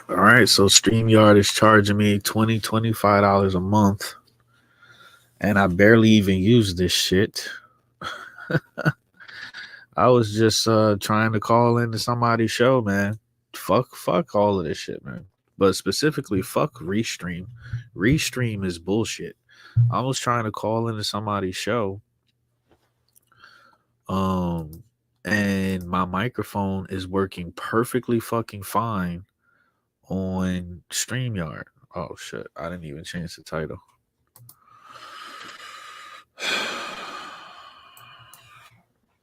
All right, so StreamYard is charging me $25 a month, and I barely even use this shit. I was just trying to call into somebody's show, man. Fuck all of this shit, man. But specifically, fuck Restream. Restream is bullshit. I was trying to call into somebody's show, um, and my microphone is working perfectly fucking fine on StreamYard. Oh shit! I didn't even change the title.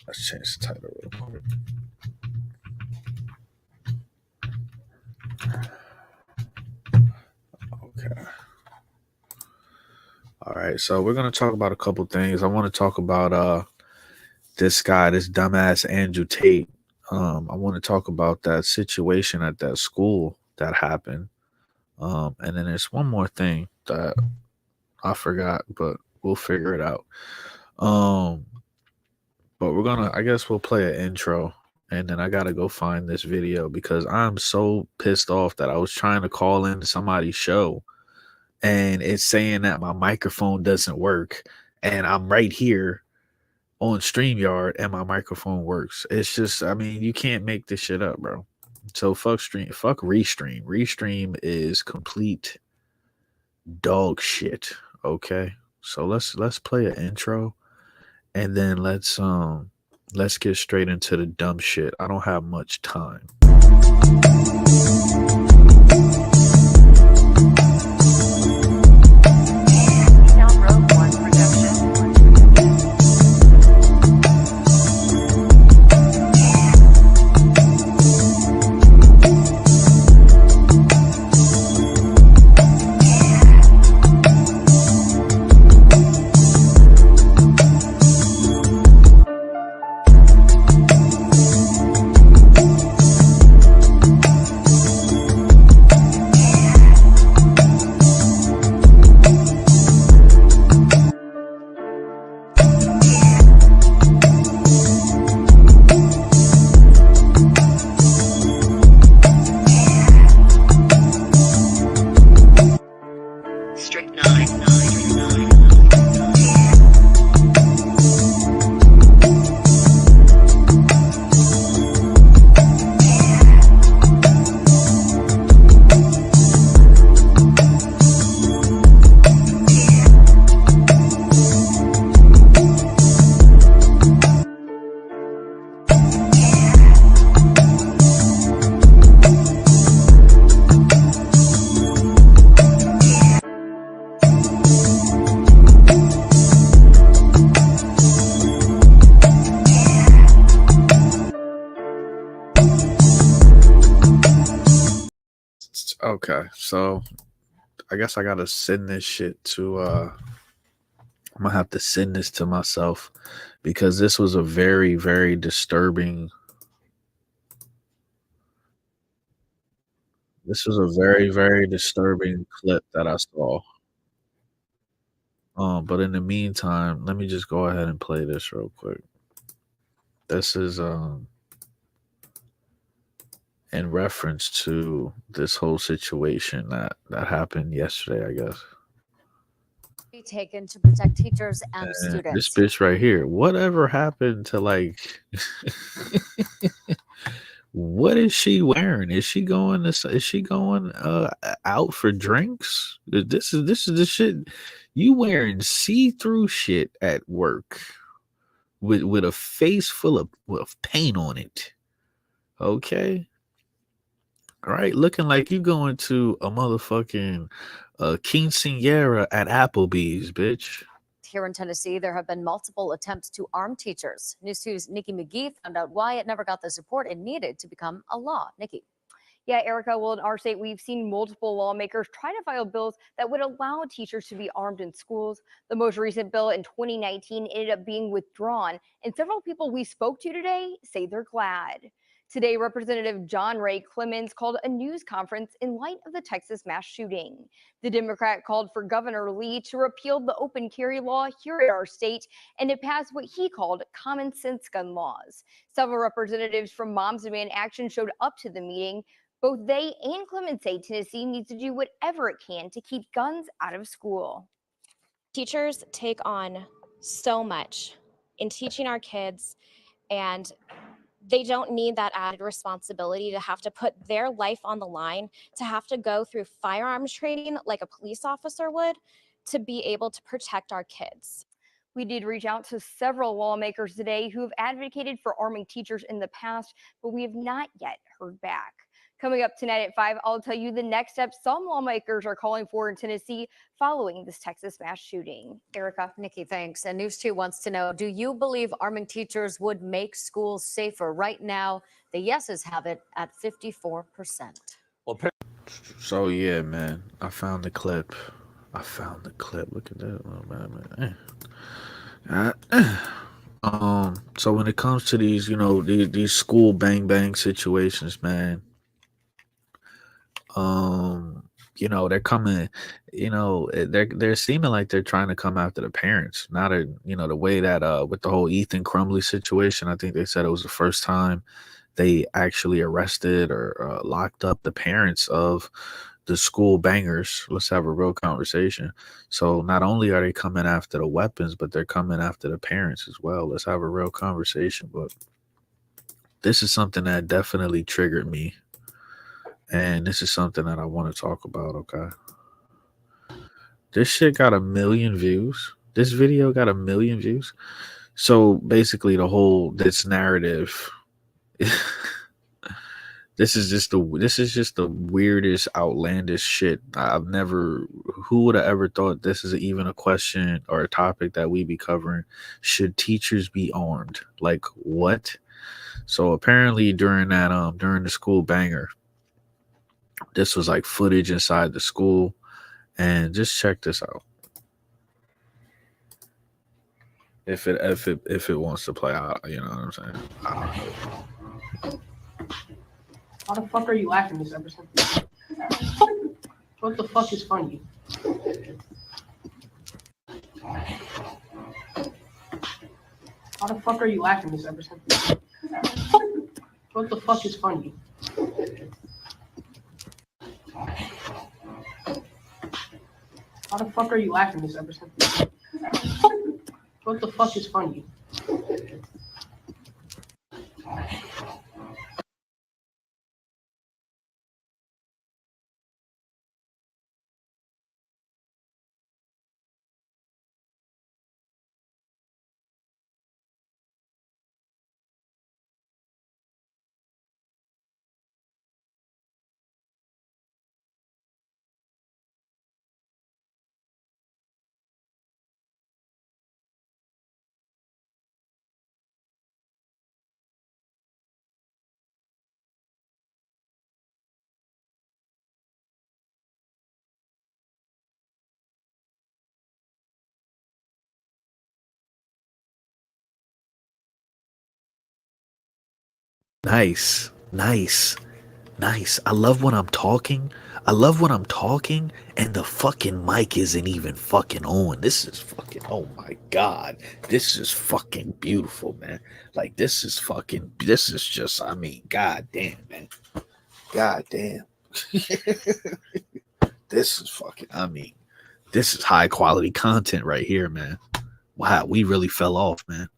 Let's change the title real quick. Okay. All right. So we're gonna talk about a couple things. I want to talk about this guy, this dumbass Andrew Tate. I want to talk about that situation at that school that happened. And then there's one more thing that I forgot, but we'll figure it out. Um, but I guess we'll play an intro, and then I gotta go find this video because I'm so pissed off that I was trying to call into somebody's show, and it's saying that my microphone doesn't work, and I'm right here on StreamYard and my microphone works. It's just, I mean, you can't make this shit up, bro. So fuck Restream. Restream is complete dog shit. Okay. So let's play an intro, and then let's get straight into the dumb shit. I don't have much time. Okay, so I guess I gotta send this shit to I'm gonna have to send this to myself because this was a very, very disturbing this was a very, very disturbing clip that I saw. But in the meantime, let me just go ahead and play this real quick. This is in reference to this whole situation that happened yesterday, I guess. Be taken to protect teachers and And this students. bitch right here, whatever happened to like what is she wearing? Is she going out for drinks? This is the shit you wearing see-through shit at work with a face full of paint on it. Okay? All right, looking like you going to a motherfucking quinceanera at Applebee's, bitch. Here in Tennessee, there have been multiple attempts to arm teachers. News 2's Nikki McGee found out why it never got the support it needed to become a law. Nikki. Yeah, Erica, well, in our state, we've seen multiple lawmakers try to file bills that would allow teachers to be armed in schools. The most recent bill in 2019 ended up being withdrawn, and several people we spoke to today say they're glad. Today, Representative John Ray Clemens called a news conference in light of the Texas mass shooting. The Democrat called for Governor Lee to repeal the open carry law here in our state and to pass what he called common sense gun laws. Several representatives from Moms Demand Action showed up to the meeting. Both they and Clemens say Tennessee needs to do whatever it can to keep guns out of school. Teachers take on so much in teaching our kids, and they don't need that added responsibility to have to put their life on the line, to have to go through firearms training like a police officer would, to be able to protect our kids. We did reach out to several lawmakers today who have advocated for arming teachers in the past, but we have not yet heard back. Coming up tonight at 5, I'll tell you the next steps some lawmakers are calling for in Tennessee following this Texas mass shooting. Erica. Nikki, thanks. And News 2 wants to know, do you believe arming teachers would make schools safer? Right now, the yeses have it at 54%. So yeah, man, I found the clip. Look at that, man. So when it comes to these, these school bang situations, man, they're coming, they're seeming like they're trying to come after the parents. Not the way that with the whole Ethan Crumbley situation, I think they said it was the first time they actually arrested or locked up the parents of the school bangers. Let's have a real conversation. So not only are they coming after the weapons, but they're coming after the parents as well. Let's have a real conversation. But this is something that definitely triggered me. And this is something that I want to talk about, okay? This shit got 1 million views. This video got 1 million views. So basically this narrative, this is just the weirdest, outlandish shit. Who would have ever thought this is even a question or a topic that we be covering? Should teachers be armed? Like what? So apparently during the school banger, this was like footage inside the school, and just check this out. If it wants to play out, you know what I'm saying? Why the fuck are you laughing, Miss Everson? What the fuck is funny? Why the fuck are you laughing, Miss Everson? What the fuck is funny? Why the fuck are you laughing, Miss Everson? What the fuck is funny? Nice. I love when I'm talking. And the fucking mic isn't even fucking on. This is fucking, oh my God. This is fucking beautiful, man. Like, this is just, God damn, man. God damn. This is high quality content right here, man. Wow, we really fell off, man.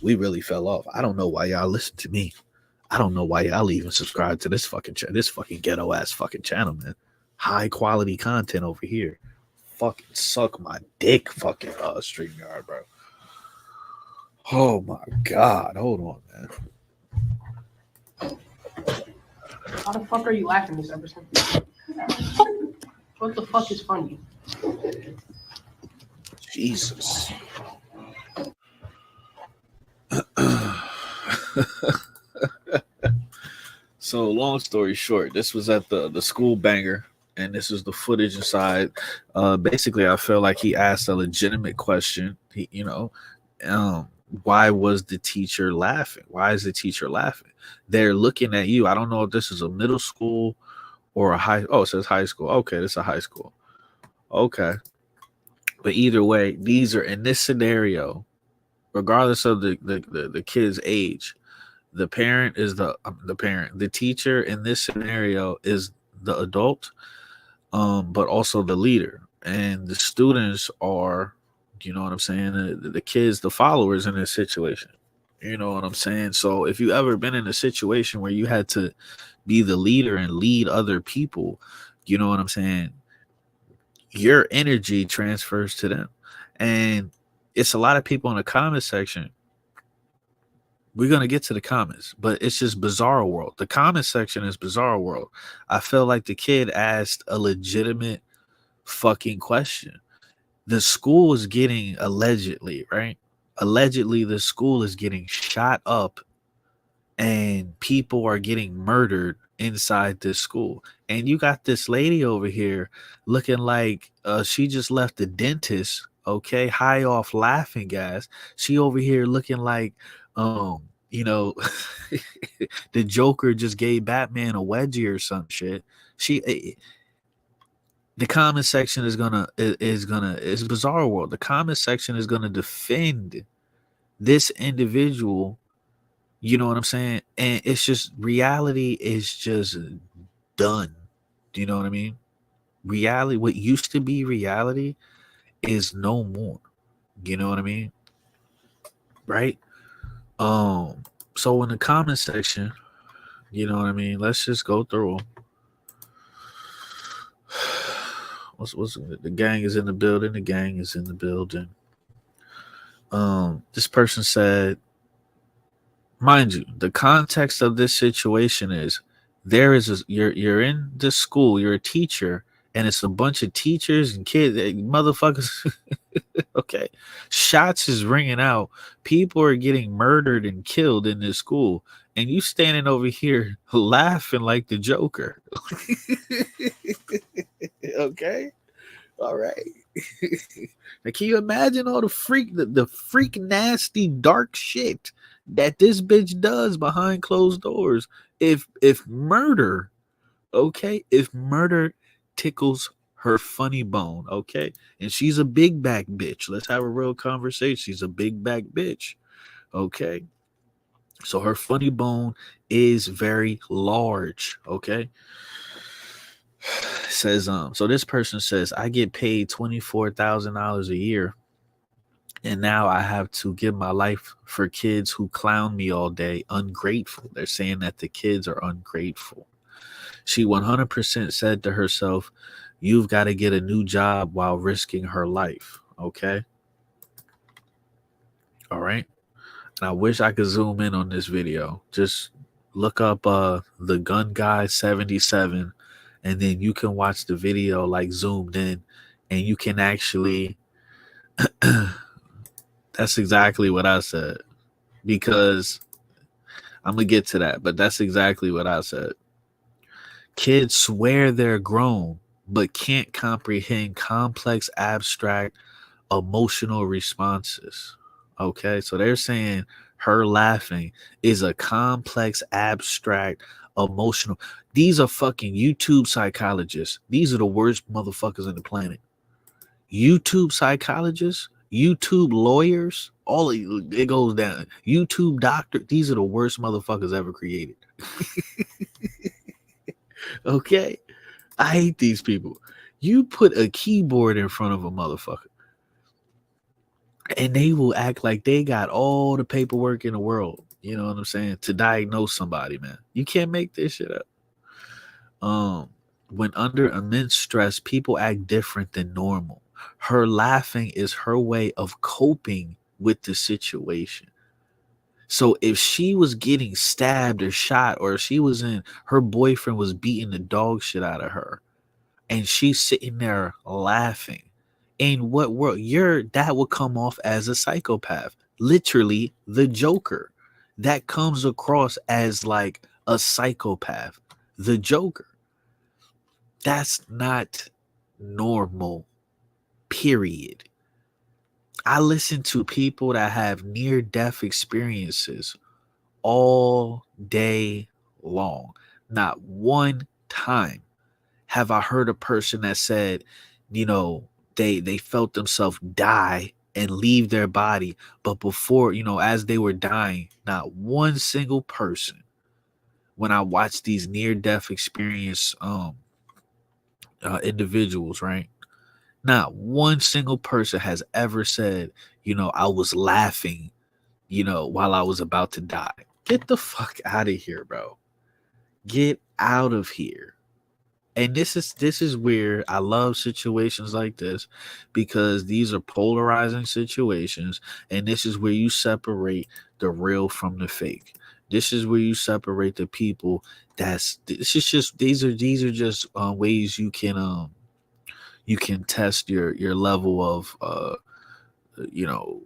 I don't know why y'all listen to me. I don't know why y'all even subscribe to this fucking ghetto ass fucking channel, man. High quality content over here. Fucking suck my dick, fucking StreamYard, bro. Oh my God. Hold on, man. Why the fuck are you laughing, Miss Everson? What the fuck is funny? Jesus. So long story short, this was at the school banger, and this is the footage inside. Basically, I feel like he asked a legitimate question. why was the teacher laughing? Why is the teacher laughing? They're looking at you. I don't know if this is a middle school or a high. Oh, it says high school. Okay, this is a high school. Okay. But either way, these are in this scenario, regardless of the kid's age, the parent is the parent. The teacher in this scenario is the adult, but also the leader. And the students are, you know what I'm saying? The kids, the followers in this situation. You know what I'm saying? So if you ever been in a situation where you had to be the leader and lead other people, you know what I'm saying? Your energy transfers to them. And it's a lot of people in the comment section. We're going to get to the comments, but it's just Bizarro World. The comment section is Bizarro World. I feel like the kid asked a legitimate fucking question. The school is getting allegedly, right? Allegedly, the school is getting shot up and people are getting murdered inside this school. And you got this lady over here looking like she just left the dentist, okay, high off laughing gas. She over here looking like, you know, the Joker just gave Batman a wedgie or some shit. The comment section is Bizarro World. The comment section is gonna defend this individual. You know what I'm saying? And it's just reality is just done. Do you know what I mean? Reality, what used to be reality, is no more. You know what I mean? Right? So in the comment section, you know what I mean? Let's just go through them. What's the gang is in the building? The gang is in the building. This person said, mind you, the context of this situation is you're in this school, you're a teacher, and it's a bunch of teachers and kids, motherfuckers. Okay, shots is ringing out. People are getting murdered and killed in this school, and you standing over here laughing like the Joker. Okay, all right. Now, can you imagine all the freak nasty dark shit that this bitch does behind closed doors? If murder, okay, if murder tickles her funny bone, okay, and she's a big back bitch. Let's have a real conversation. She's a big back bitch, okay. So her funny bone is very large, okay. Says so this person says, I get paid $24,000 a year, and now I have to give my life for kids who clown me all day. Ungrateful. They're saying that the kids are ungrateful. She 100% said to herself, you've got to get a new job while risking her life. Okay. All right. And I wish I could zoom in on this video. Just look up the Gun Guy 77, and then you can watch the video like zoomed in, and you can actually that's exactly what I said, because I'm gonna get to that, but that's exactly what I said. Kids swear they're grown but can't comprehend complex, abstract, emotional responses. Okay, so they're saying her laughing is a complex, abstract, emotional. These are fucking YouTube psychologists. These are the worst motherfuckers on the planet. YouTube psychologists, YouTube lawyers, all of it goes down. YouTube doctor. These are the worst motherfuckers ever created. Okay, I hate these people. You put a keyboard in front of a motherfucker, and they will act like they got all the paperwork in the world. You know what I'm saying? To diagnose somebody, man. You can't make this shit up. When under immense stress, people act different than normal. Her laughing is her way of coping with the situation. So if she was getting stabbed or shot, or she was her boyfriend was beating the dog shit out of her, and she's sitting there laughing, in what world? That would come off as a psychopath. Literally the Joker. That comes across as like a psychopath. The Joker. That's not normal. Period. I listen to people that have near death experiences all day long. Not one time have I heard a person that said, you know, they felt themselves die and leave their body, but before, as they were dying, not one single person, when I watch these near death experience individuals, right? Not one single person has ever said, I was laughing, while I was about to die. Get the fuck out of here, bro. Get out of here. And this is where I love situations like this, because these are polarizing situations, and this is where you separate the real from the fake. This is where you separate the people. These are just ways you can test your level of you know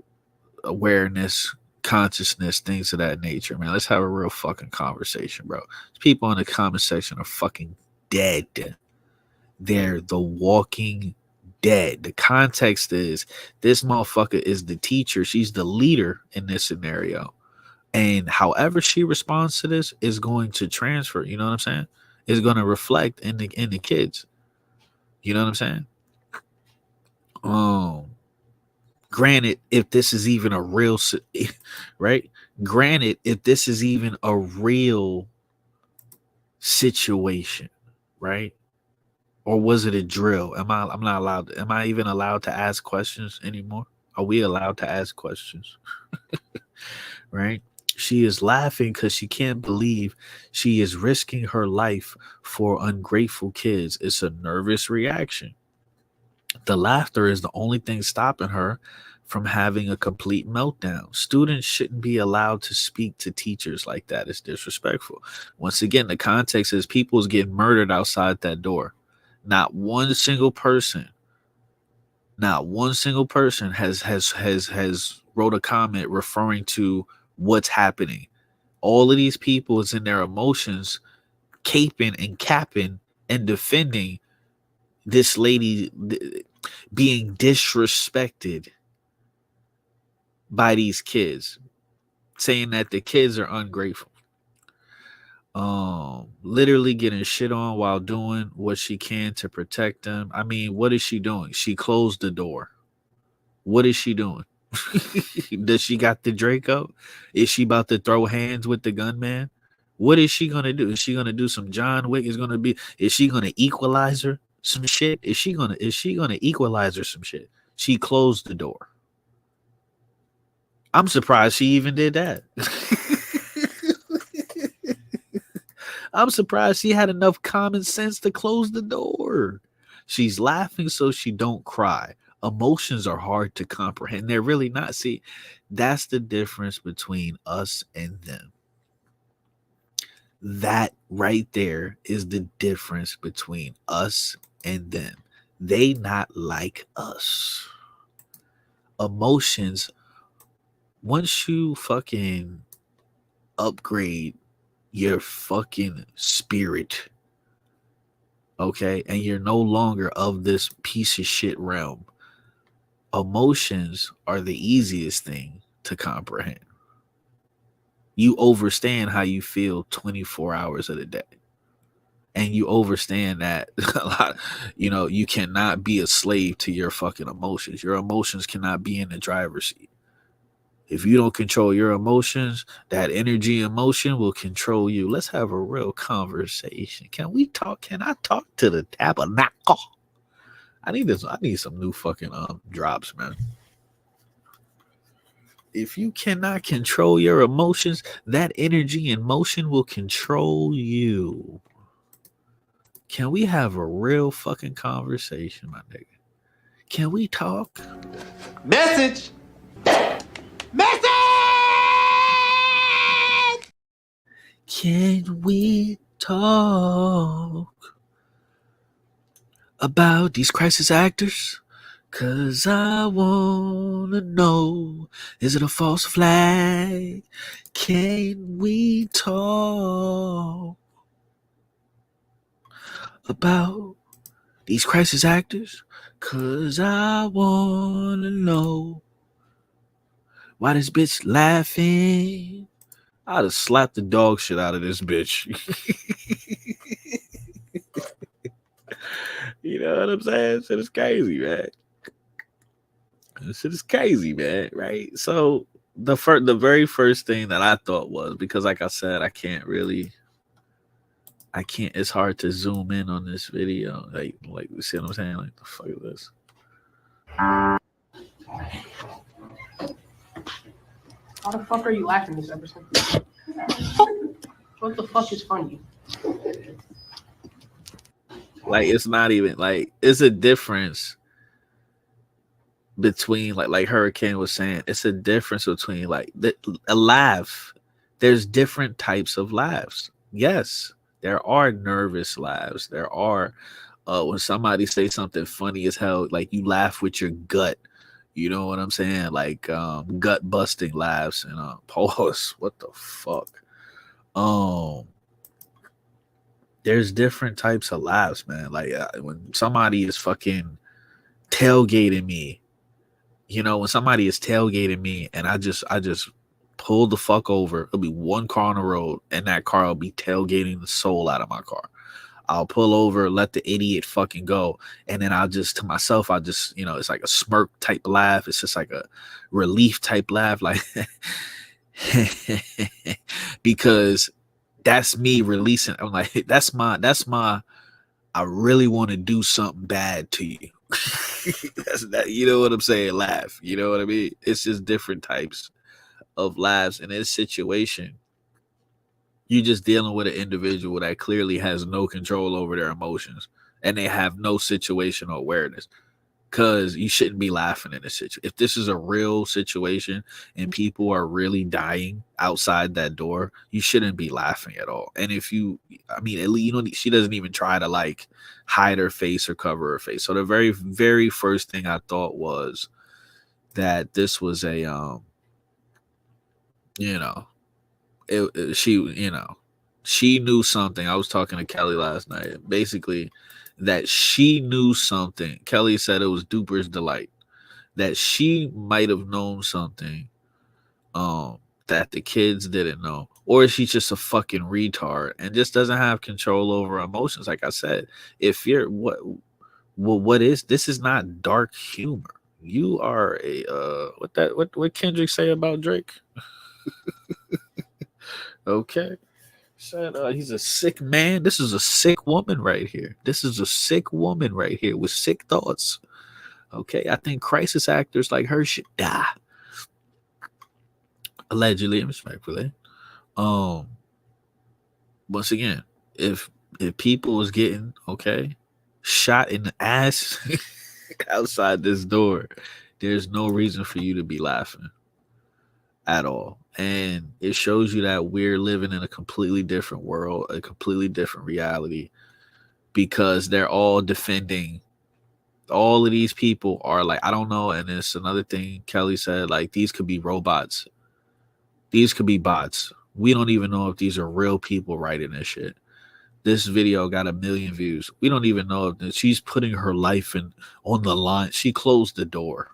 awareness, consciousness, things of that nature. Man, let's have a real fucking conversation, bro. People in the comment section are fucking dead. They're the walking dead. The context is this motherfucker is the teacher. She's the leader in this scenario. And however she responds to this is going to transfer. You know what I'm saying? Is going to reflect in the kids. You know what I'm saying? Granted, if this is even a real, right? Granted, if this is even a real situation, right? Or was it a drill? I'm not allowed. Am I even allowed to ask questions anymore? Are we allowed to ask questions? Right? She is laughing because she can't believe she is risking her life for ungrateful kids. It's a nervous reaction. The laughter is the only thing stopping her from having a complete meltdown. Students shouldn't be allowed to speak to teachers like that. It's disrespectful. Once again, the context is people's getting murdered outside that door. Not one single person has wrote a comment referring to what's happening. All of these people is in their emotions, caping and capping and defending this lady being disrespected by these kids, saying that the kids are ungrateful. Literally getting shit on while doing what she can to protect them. I mean, what is she doing? She closed the door. What is she doing? Does she got the Draco? Is she about to throw hands with the gunman? What is she gonna do? Is she gonna do some John Wick? Is she gonna equalize her some shit? Is she gonna equalize her some shit? She closed the door. I'm surprised she even did that. I'm surprised she had enough common sense to close the door. She's laughing so she don't cry. Emotions are hard to comprehend. They're really not. See, that's the difference between us and them. That right there is the difference between us and them. They not like us. Emotions, once you fucking upgrade your fucking spirit, okay, and you're no longer of this piece of shit realm, emotions are the easiest thing to comprehend. You understand how you feel 24 hours of the day. And you understand that a lot, you cannot be a slave to your fucking emotions. Your emotions cannot be in the driver's seat. If you don't control your emotions, that energy emotion will control you. Let's have a real conversation. Can we talk? Can I talk to the tabernacle? I need some new fucking drops, man. If you cannot control your emotions, that energy and motion will control you. Can we have a real fucking conversation, my nigga? Can we talk? Message! Message! Can we talk about these crisis actors? 'Cause I wanna know, is it a false flag? Can we talk about these crisis actors? 'Cause I wanna know. Why this bitch laughing? I'd have slapped the dog shit out of this bitch. You know what I'm saying? Shit is crazy, man. This shit is crazy, man. Right? So the very first thing that I thought was, because like I said, I can't. It's hard to zoom in on this video. Like you see what I'm saying? Like the fuck is this? How the fuck are you laughing, Miss Emerson? What the fuck is funny? Like it's not even like it's a difference between like Hurricane was saying. It's a difference between like a laugh. There's different types of laughs. Yes, there are nervous laughs. There are when somebody say something funny as hell, like you laugh with your gut. You know what I'm saying? Like gut busting laughs and pause. What the fuck? There's different types of laughs, man. Like when somebody is fucking tailgating me, you know, when somebody is tailgating me and I just pull the fuck over, it'll be one car on the road and that car will be tailgating the soul out of my car. I'll pull over, let the idiot fucking go. And then I'll just, to myself, I'll just, you know, it's like a smirk type laugh. It's just like a relief type laugh. Like, because that's me releasing. I'm like, that's my, I really want to do something bad to you. That's that, you know what I'm saying? Laugh. You know what I mean? It's just different types of laughs in this situation. You're just dealing with an individual that clearly has no control over their emotions and they have no situational awareness, because you shouldn't be laughing in this situation. If this is a real situation and people are really dying outside that door, you shouldn't be laughing at all. And if you, I mean, at least, you know, she doesn't even try to like hide her face or cover her face. So the very, very first thing I thought was that this was a, you know, she knew something. I was talking to Kelly last night. Basically, that she knew something. Kelly said it was Duper's delight. That she might have known something that the kids didn't know. Or she's just a fucking retard and just doesn't have control over emotions. Like I said, if you're what is this is not dark humor. You are a what Kendrick say about Drake? Okay. Said he's a sick man. This is a sick woman right here. This is a sick woman right here with sick thoughts. Okay. I think crisis actors like her should die. Allegedly and respectfully. Once again, if people was getting shot in the ass outside this door, there's no reason for you to be laughing at all. And it shows you that we're living in a completely different world, a completely different reality, because they're all defending. All of these people are like, I don't know. And it's another thing Kelly said, like, these could be robots. These could be bots. We don't even know if these are real people writing this shit. This video got 1 million views. We don't even know if she's putting her life on the line. She closed the door.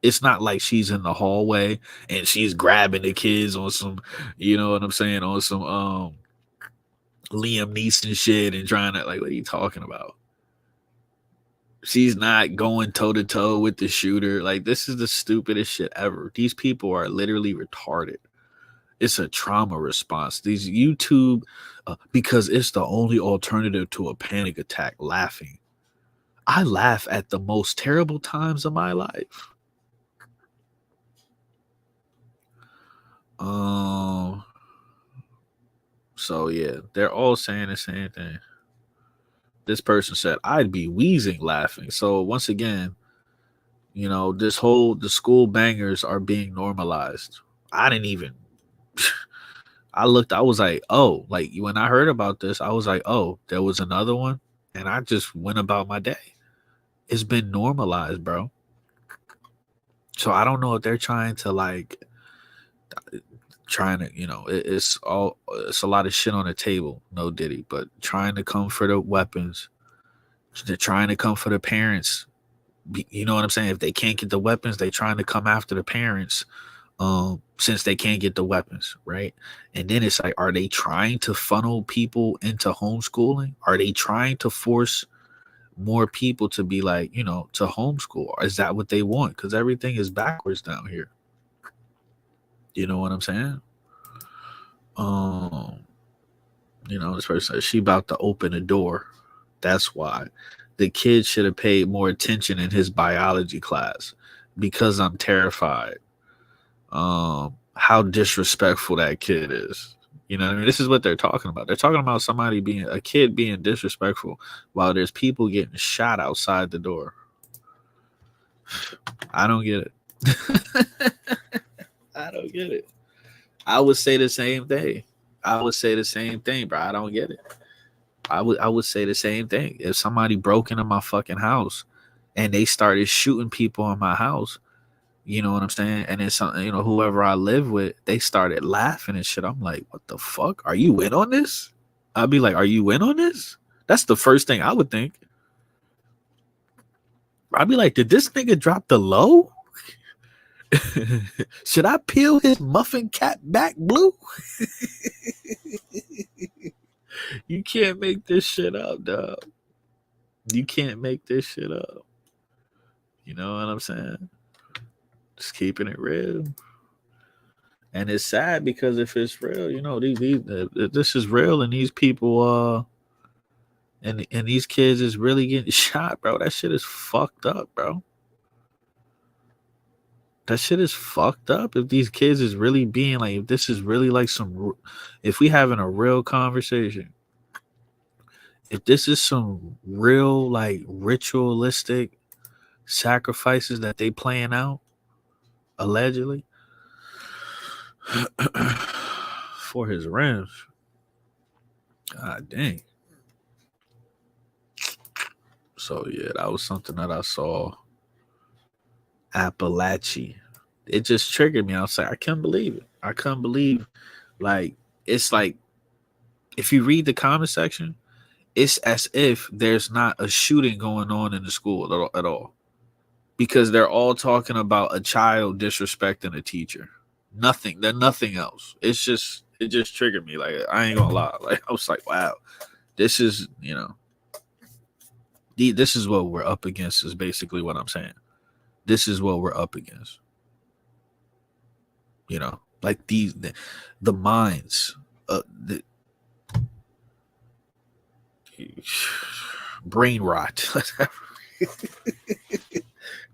It's not like she's in the hallway and she's grabbing the kids on some, you know what I'm saying, on some Liam Neeson shit and trying to, like, what are you talking about? She's not going toe to toe with the shooter. Like, this is the stupidest shit ever. These people are literally retarded. It's a trauma response. These YouTube, because it's the only alternative to a panic attack, laughing. I laugh at the most terrible times of my life. So yeah, they're all saying the same thing. This person said, I'd be wheezing laughing. So once again, you know, the school bangers are being normalized. I didn't even, I was like, oh, like when I heard about this, I was like, oh, there was another one. And I just went about my day. It's been normalized, bro. So I don't know if they're trying to you know, it's a lot of shit on the table, no Diddy, but trying to come for the weapons. They're trying to come for the parents You know what I'm saying? If they can't get the weapons, they trying to come after the parents since they can't get the weapons, right? And then it's like, are they trying to funnel people into homeschooling? Are they trying to force more people to be like, you know, to homeschool? Or is that what they want? Because everything is backwards down here. You know what I'm saying? You know, this person says she about to open a door. That's why the kid should have paid more attention in his biology class because I'm terrified. How disrespectful that kid is. You know what I mean? This is what they're talking about. They're talking about a kid being disrespectful while there's people getting shot outside the door. I don't get it. I don't get it. I would say the same thing. Bro. I don't get it. I would say the same thing. If somebody broke into my fucking house and they started shooting people in my house, you know what I'm saying? And then something, you know, whoever I live with, they started laughing and shit. I'm like, what the fuck? Are you in on this? I'd be like, are you in on this? That's the first thing I would think. I'd be like, did this nigga drop the low? Should I peel his muffin cap back blue? You can't make this shit up, dog. You can't make this shit up. You know what I'm saying? Just keeping it real. And it's sad because if it's real, you know, this is real, and these people and these kids is really getting shot, bro. That shit is fucked up, bro. That shit is fucked up. If these kids is really being like, if this is really like if we having a real conversation, if this is some real like ritualistic sacrifices that they playing out, allegedly, for his rims. God dang. So yeah, that was something that I saw. Appalachia. It just triggered me. I was like, I couldn't believe it. I couldn't believe, like, it's like, if you read the comment section, it's as if there's not a shooting going on in the school at all. Because they're all talking about a child disrespecting a teacher. Nothing. They're nothing else. It just triggered me. Like, I ain't gonna lie. Like, I was like, wow, this is, you know, this is what we're up against, is basically what I'm saying. This is what we're up against. You know, like the minds, brain rot.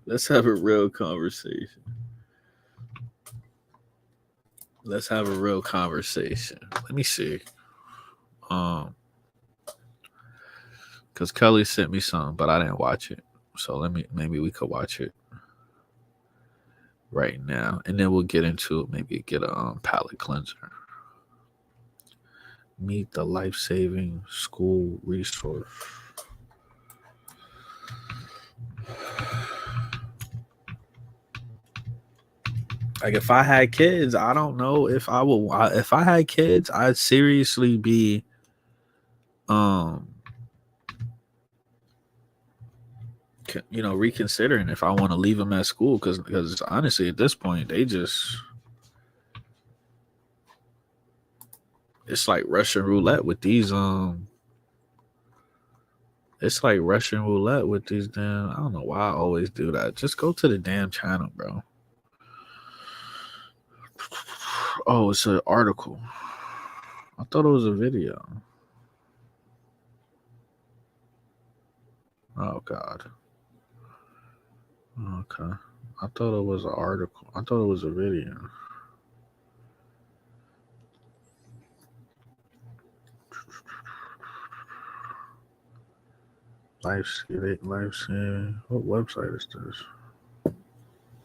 Let's have a real conversation. Let me see. Because Kelly sent me something, but I didn't watch it. So maybe we could watch it right now, and then we'll get into it. Maybe get a palate cleanser. Meet the life-saving school resource. Like, if I had kids, I don't know if I would. If I had kids, I'd seriously be, you know, reconsidering if I want to leave them at school, because honestly, at this point, it's like Russian roulette with these It's like Russian roulette with these damn. I don't know why I always do that. Just go to the damn channel, bro. Oh, it's an article. I thought it was a video. Oh, God. Okay. I thought it was an article. I thought it was a video. Lifesaving. What website is this?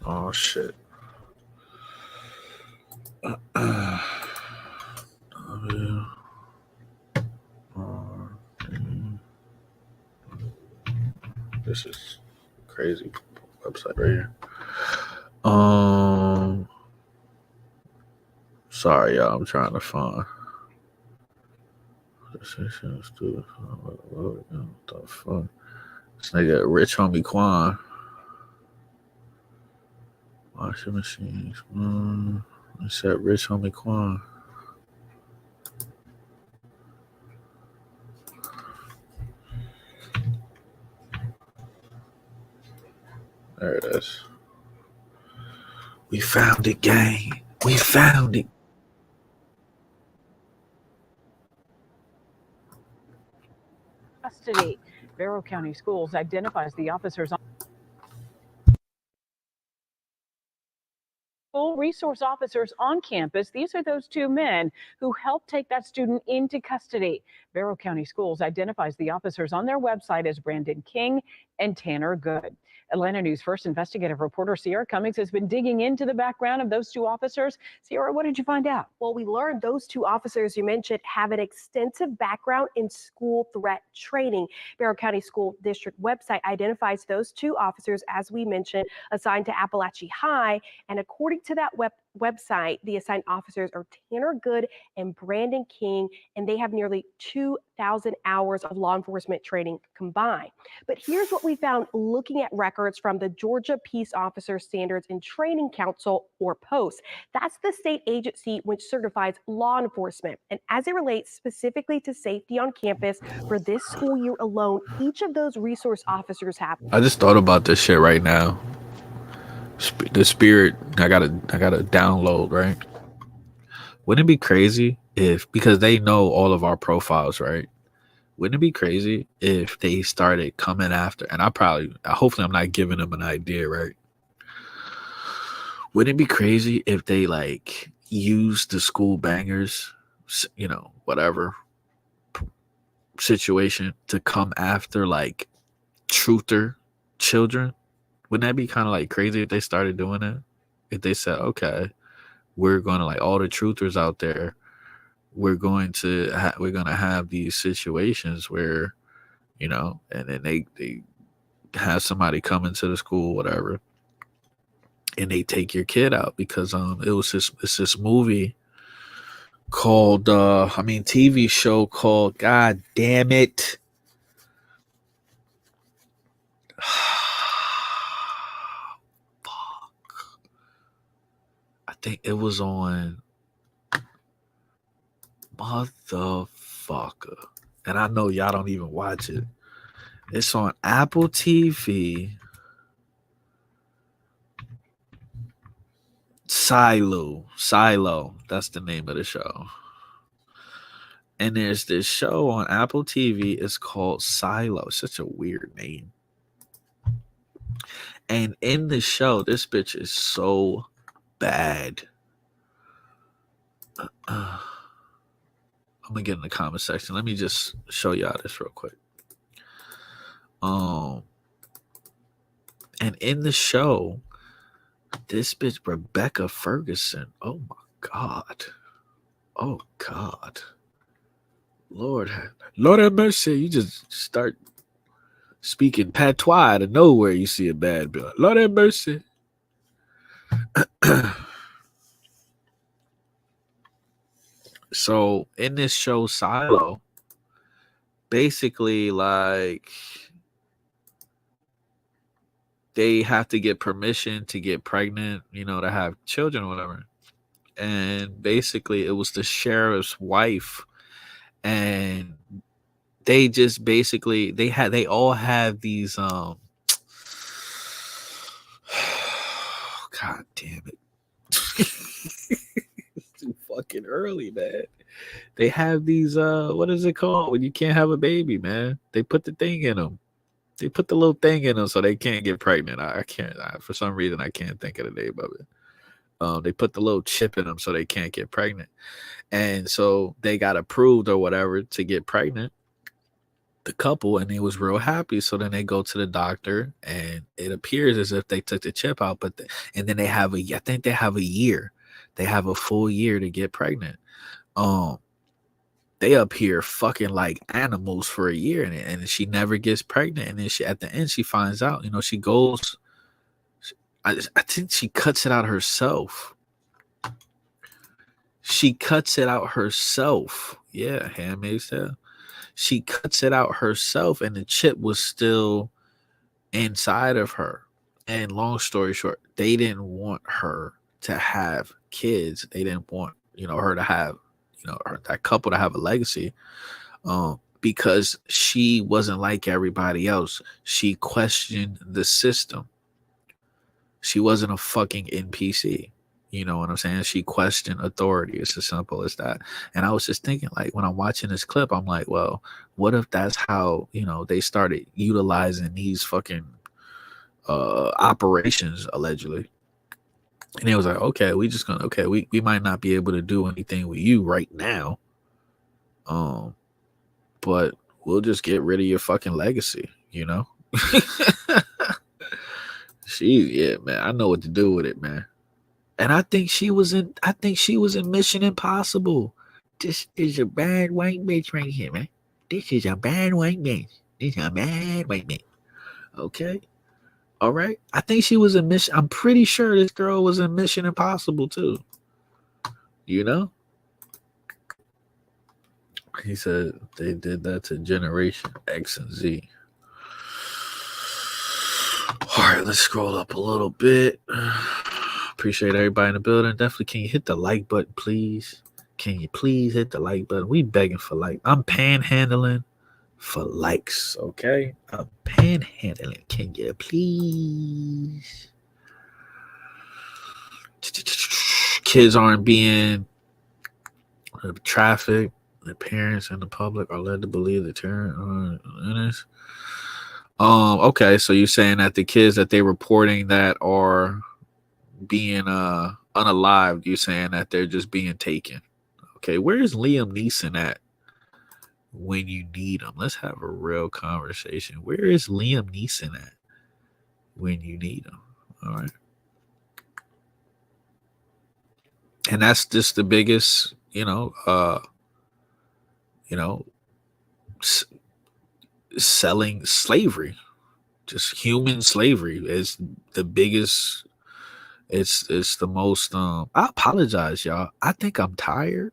Oh, shit. This is crazy website right here. Sorry, y'all. I'm trying to find. What the fuck? This nigga Rich Homie Quan. Washing machines. It's that rich homie Quan. There it is. We found it, gang. We found it. Custody. Barrow County Schools identifies the officers on school resource officers on campus. These are those two men who helped take that student into custody. Barrow County Schools identifies the officers on their website as Brandon King and Tanner Good. Atlanta News First investigative reporter Sierra Cummings has been digging into the background of those two officers. Sierra, what did you find out? Well, we learned those two officers you mentioned have an extensive background in school threat training. Barrow County School District website identifies those two officers, as we mentioned, assigned to Appalachia High. And according to that website, the assigned officers are Tanner Good and Brandon King, and they have nearly 2,000 hours of law enforcement training combined. But here's what we found looking at records from the Georgia Peace Officer Standards and Training Council, or POST. That's the state agency which certifies law enforcement. And as it relates specifically to safety on campus for this school year alone, each of those resource officers have. I just thought about this shit right now. The spirit, I gotta download, right? Wouldn't it be crazy if, because they know all of our profiles, right? Wouldn't it be crazy if they started coming after, and hopefully I'm not giving them an idea, right? Wouldn't it be crazy if they like use the school bangers, whatever situation to come after like truther children? Wouldn't that be kind of like crazy if they started doing it? If they said, okay, we're going to, like, all the truthers out there, we're going to have these situations where, and then they have somebody come into the school, whatever, and they take your kid out because it's this movie called TV show called, God damn it, I think it was on motherfucker, and I know y'all don't even watch it. It's on Apple TV. Silo, that's the name of the show. And there's this show on Apple TV. It's called Silo. Such a weird name. And in the show, this bitch is so bad. I'm gonna get in the comment section. Let me just show y'all this real quick. And in the show, this bitch Rebecca Ferguson. Oh my God. Oh God. Lord have mercy. You just start speaking patois out of nowhere. You see a bad bill. Lord have mercy. So in this show Silo, basically like they have to get permission to get pregnant, to have children or whatever. And basically it was the sheriff's wife, and they just basically they all have these God damn it. It's too fucking early, man. They have these what is it called when you can't have a baby, man? They put the thing in them. They put the little thing in them so they can't get pregnant. I can't, for some reason, I can't think of the name of it. They put the little chip in them so they can't get pregnant. And so they got approved or whatever to get pregnant, the couple, and they was real happy. So then they go to the doctor, and it appears as if they took the chip out, and then I think they have a year. They have a full year to get pregnant. They up here fucking like animals for a year, and she never gets pregnant. And then at the end, she finds out, she goes, I think she cuts it out herself. She cuts it out herself. Yeah, Handmaid's Tale. She cuts it out herself, and the chip was still inside of her. And long story short, they didn't want her to have kids. They didn't want, her to have, that couple to have a legacy. Because she wasn't like everybody else. She questioned the system. She wasn't a fucking NPC. You know what I'm saying? She questioned authority. It's as simple as that. And I was just thinking, like, when I'm watching this clip, I'm like, well, what if that's how, they started utilizing these fucking operations allegedly? And it was like, okay, we might not be able to do anything with you right now. But we'll just get rid of your fucking legacy, yeah, man, I know what to do with it, man. And I think she was in Mission Impossible. This is a bad white bitch right here, man. This is a bad white bitch. This is a bad white bitch. Okay. All right. I think she was in Mission. I'm pretty sure this girl was in Mission Impossible too. He said they did that to Generation X and Z. All right, let's scroll up a little bit. Appreciate everybody in the building. Definitely, can you hit the like button, please? Can you please hit the like button? We begging for like. I'm panhandling for likes, okay? I'm panhandling. Can you please? Kids aren't being trafficked. The parents and the public are led to believe the terror is. Okay, so you're saying that the kids that they're reporting that are being unalived, you're saying that they're just being taken. Okay, where is Liam Neeson at when you need him? Let's have a real conversation. Where is Liam Neeson at when you need him? All right. And that's just the biggest, selling slavery, just human slavery is the biggest. It's the most. I apologize, y'all. I think I'm tired.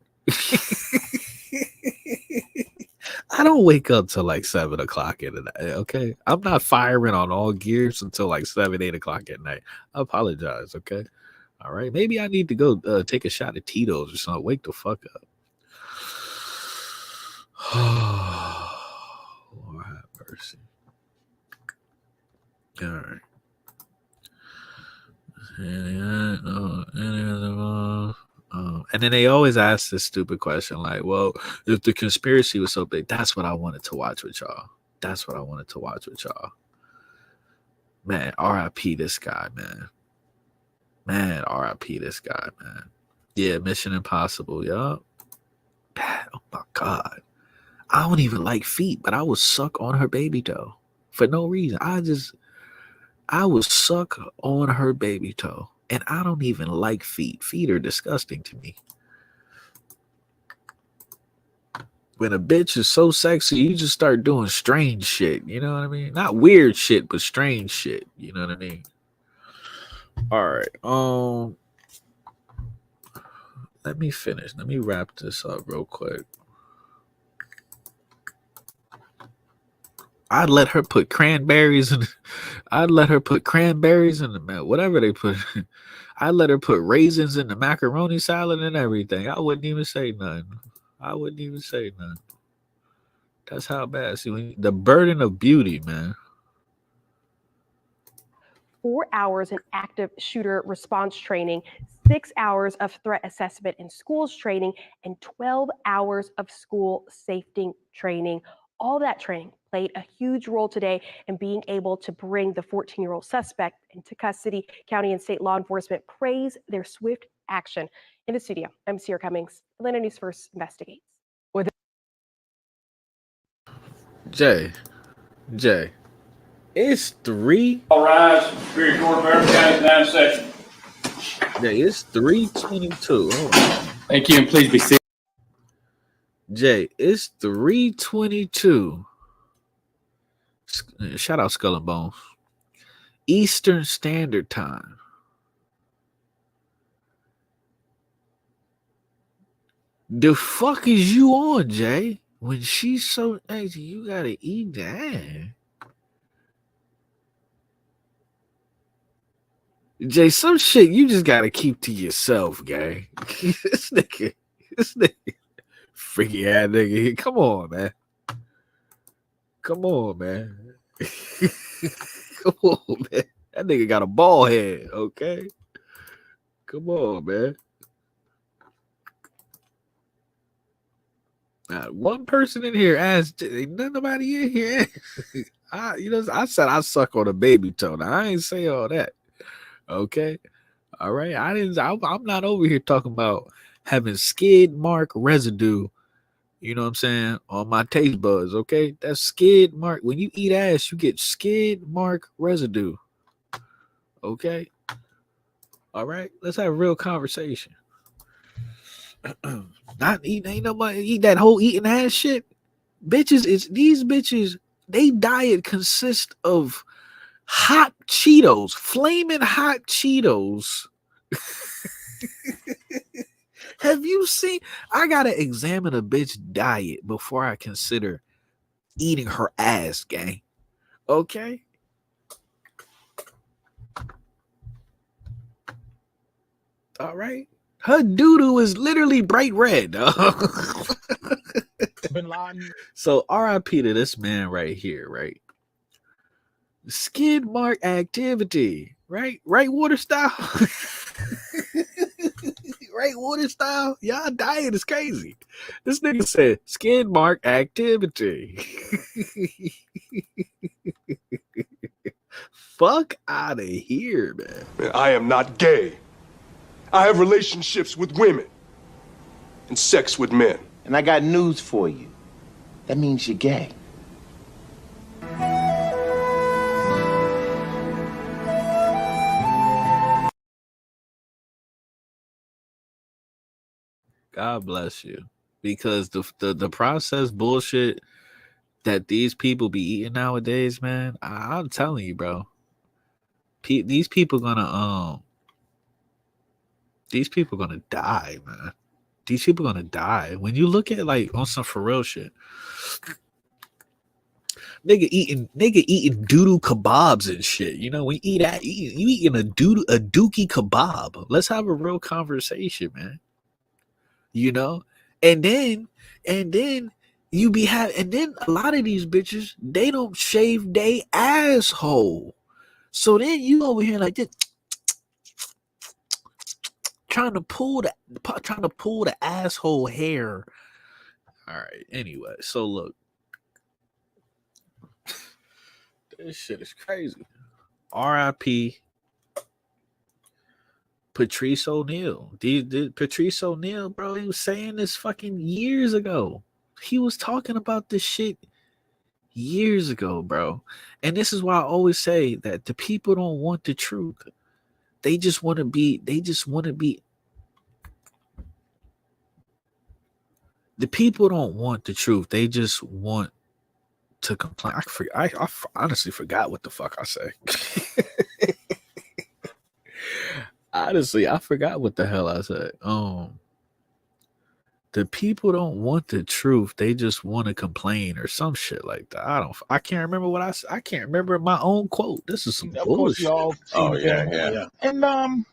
I don't wake up till like 7 o'clock in the night. Okay, I'm not firing on all gears until like 7, 8 o'clock at night. I apologize. Okay, all right. Maybe I need to go take a shot of Tito's or something. Wake the fuck up. Lord have mercy. All right. And then they always ask this stupid question like, well, if the conspiracy was so big, that's what I wanted to watch with y'all. That's what I wanted to watch with y'all. Man, R.I.P. this guy, man. Man, R.I.P. this guy, man. Yeah, Mission Impossible, y'all. Oh my God. I don't even like feet, but I would suck on her baby toe for no reason. I would suck on her baby toe, and I don't even like feet. Feet are disgusting to me. When a bitch is so sexy, you just start doing strange shit. You know what I mean? Not weird shit, but strange shit. You know what I mean? All right. Let me finish. Let me wrap this up real quick. I'd let her put cranberries in. I'd let her put cranberries in the whatever they put. I'd let her put raisins in the macaroni salad and everything. I wouldn't even say nothing. That's how bad. See, the burden of beauty, man. 4 hours in active shooter response training, 6 hours of threat assessment in schools training, and 12 hours of school safety training. All that training played a huge role today in being able to bring the 14-year-old suspect into custody. County and state law enforcement praise their swift action. In the studio, I'm Sierra Cummings. Atlanta News First investigates. Jay, it's 3. All rise. Superior Court of Marion County now in session. Jay, it's 3:22. Oh. Thank you, and please be seated. Jay, it's 3:22. Shout out Skull and Bones. Eastern Standard Time. The fuck is you on, Jay? When she's so nice, you gotta eat that. Jay, some shit you just gotta keep to yourself, gang. this nigga, freaky ass nigga. Come on, man. Come on, man. Come on, man. That nigga got a bald head, okay? Come on, man. Not one person in here asked. Ain't nobody in here. I said I suck on a baby toe. Now, I ain't say all that. Okay. All right. I'm not over here talking about having skid mark residue. You know what I'm saying? On my taste buds. Okay. That's skid mark. When you eat ass, you get skid mark residue. Okay. All right. Let's have a real conversation. Not eating, ain't nobody eat that whole eating ass shit. These bitches, they diet consists of hot Cheetos, flaming hot Cheetos. Have you seen? I gotta examine a bitch diet before I consider eating her ass, gang. Okay. All right. Her doo-doo is literally bright red. Bin Laden. So RIP to this man right here, right? Skid mark activity, right? Right water style. Right water style. Y'all diet is crazy. This nigga said skid mark activity. Fuck out of here, man. I am not gay. I have relationships with women and sex with men. And I got news for you. That means you're gay. God bless you. Because the processed bullshit that these people be eating nowadays, man, I'm telling you, bro. These people gonna die, man. These people gonna die. When you look at like on some for real shit, nigga eating doodoo kebabs and shit. You know, when you eat that, you eating a dookie kebab. Let's have a real conversation, man. You know, and then you be and then a lot of these bitches, they don't shave they asshole. So then you over here like this, trying to pull the asshole hair. All right. Anyway, so look, this shit is crazy. R.I.P. Patrice O'Neal. Patrice O'Neal, bro, he was saying this fucking years ago. He was talking about this shit years ago, bro. And this is why I always say that the people don't want the truth. They just want to be. The people don't want the truth. They just want to complain. I honestly forgot what the fuck I say. Honestly, I forgot what the hell I said. The people don't want the truth. They just want to complain or some shit like that. I can't remember what I said. I can't remember my own quote. This is some bullshit. Y'all yeah. And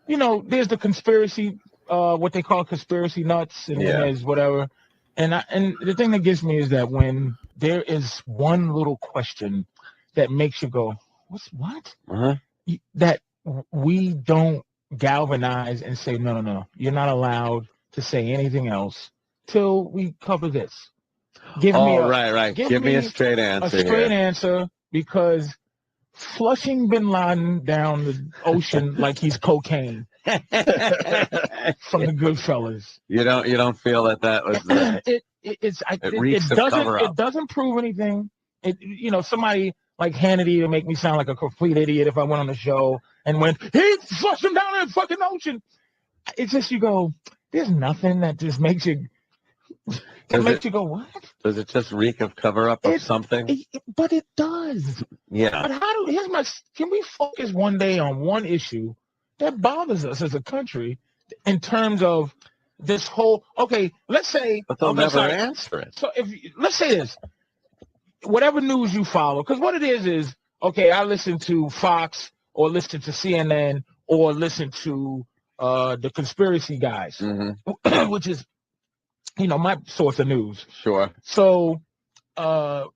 you know, there's the conspiracy, what they call conspiracy nuts, and then there's whatever. And the thing that gets me is that when there is one little question that makes you go, what? Uh-huh. That we don't galvanize and say, no, you're not allowed to say anything else till we cover this. Give me a straight answer. A straight answer, because flushing Bin Laden down the ocean like he's cocaine from the Goodfellas. You don't feel that was it doesn't prove anything. Somebody like Hannity to make me sound like a complete idiot if I went on the show and went, he flushed him down in the fucking ocean. It's just, you go, there's nothing that just makes you you go, what? Does it just reek of cover-up of something? But it does. Yeah. But can we focus one day on one issue that bothers us as a country in terms of this whole, let's say. But they'll never answer it. So let's say this, whatever news you follow, because what it is, I listen to Fox or listen to CNN or listen to the conspiracy guys, which is, my source of news. Sure. So there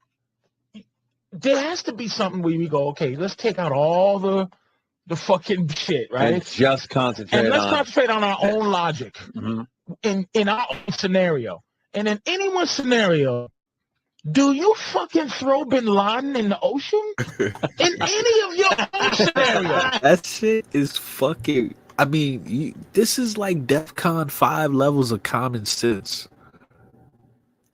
has to be something where we go, okay, let's take out all the fucking shit, right? And just concentrate And let's on concentrate on our own logic in our own scenario. And in anyone's scenario, do you fucking throw Bin Laden in the ocean? In any of your own scenarios? That shit is fucking. I mean, this is like DEFCON 5 levels of common sense.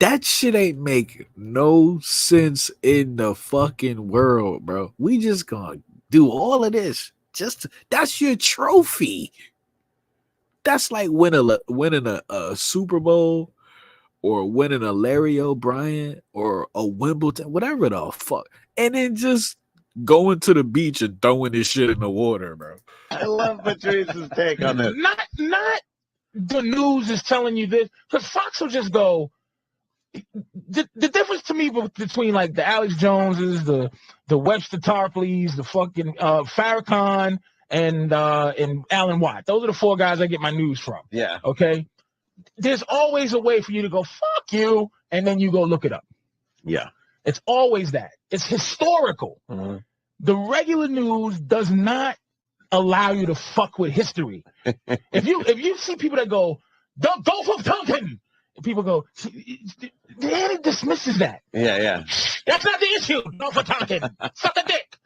That shit ain't make no sense in the fucking world, bro. We just gonna do all of this. That's your trophy. That's like winning a Super Bowl or winning a Larry O'Brien or a Wimbledon, whatever the fuck. And then just going to the beach and throwing this shit in the water, bro. I love Patrice's take on this. Not the news is telling you this, because Fox will just go. The difference to me between like the Alex Joneses, the Webster Tarpleys, the fucking Farrakhan, and Alan Watt. Those are the 4 guys I get my news from. Yeah. Okay. There's always a way for you to go, fuck you, and then you go look it up. Yeah. It's always that. It's historical. The regular news does not allow you to fuck with history. If you see people that go, don't go for Duncan, and people go, Danny dismisses that. Yeah. That's not the issue. Go for Duncan. Suck a dick.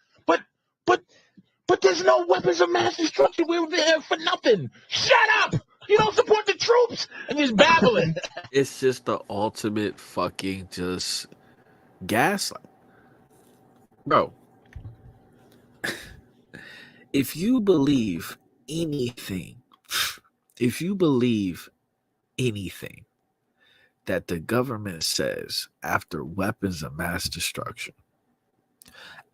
But there's no weapons of mass destruction. We're there for nothing. Shut up. You don't support the troops, and you're just babbling. It's just the ultimate fucking just gaslight. Bro, if you believe anything that the government says after weapons of mass destruction,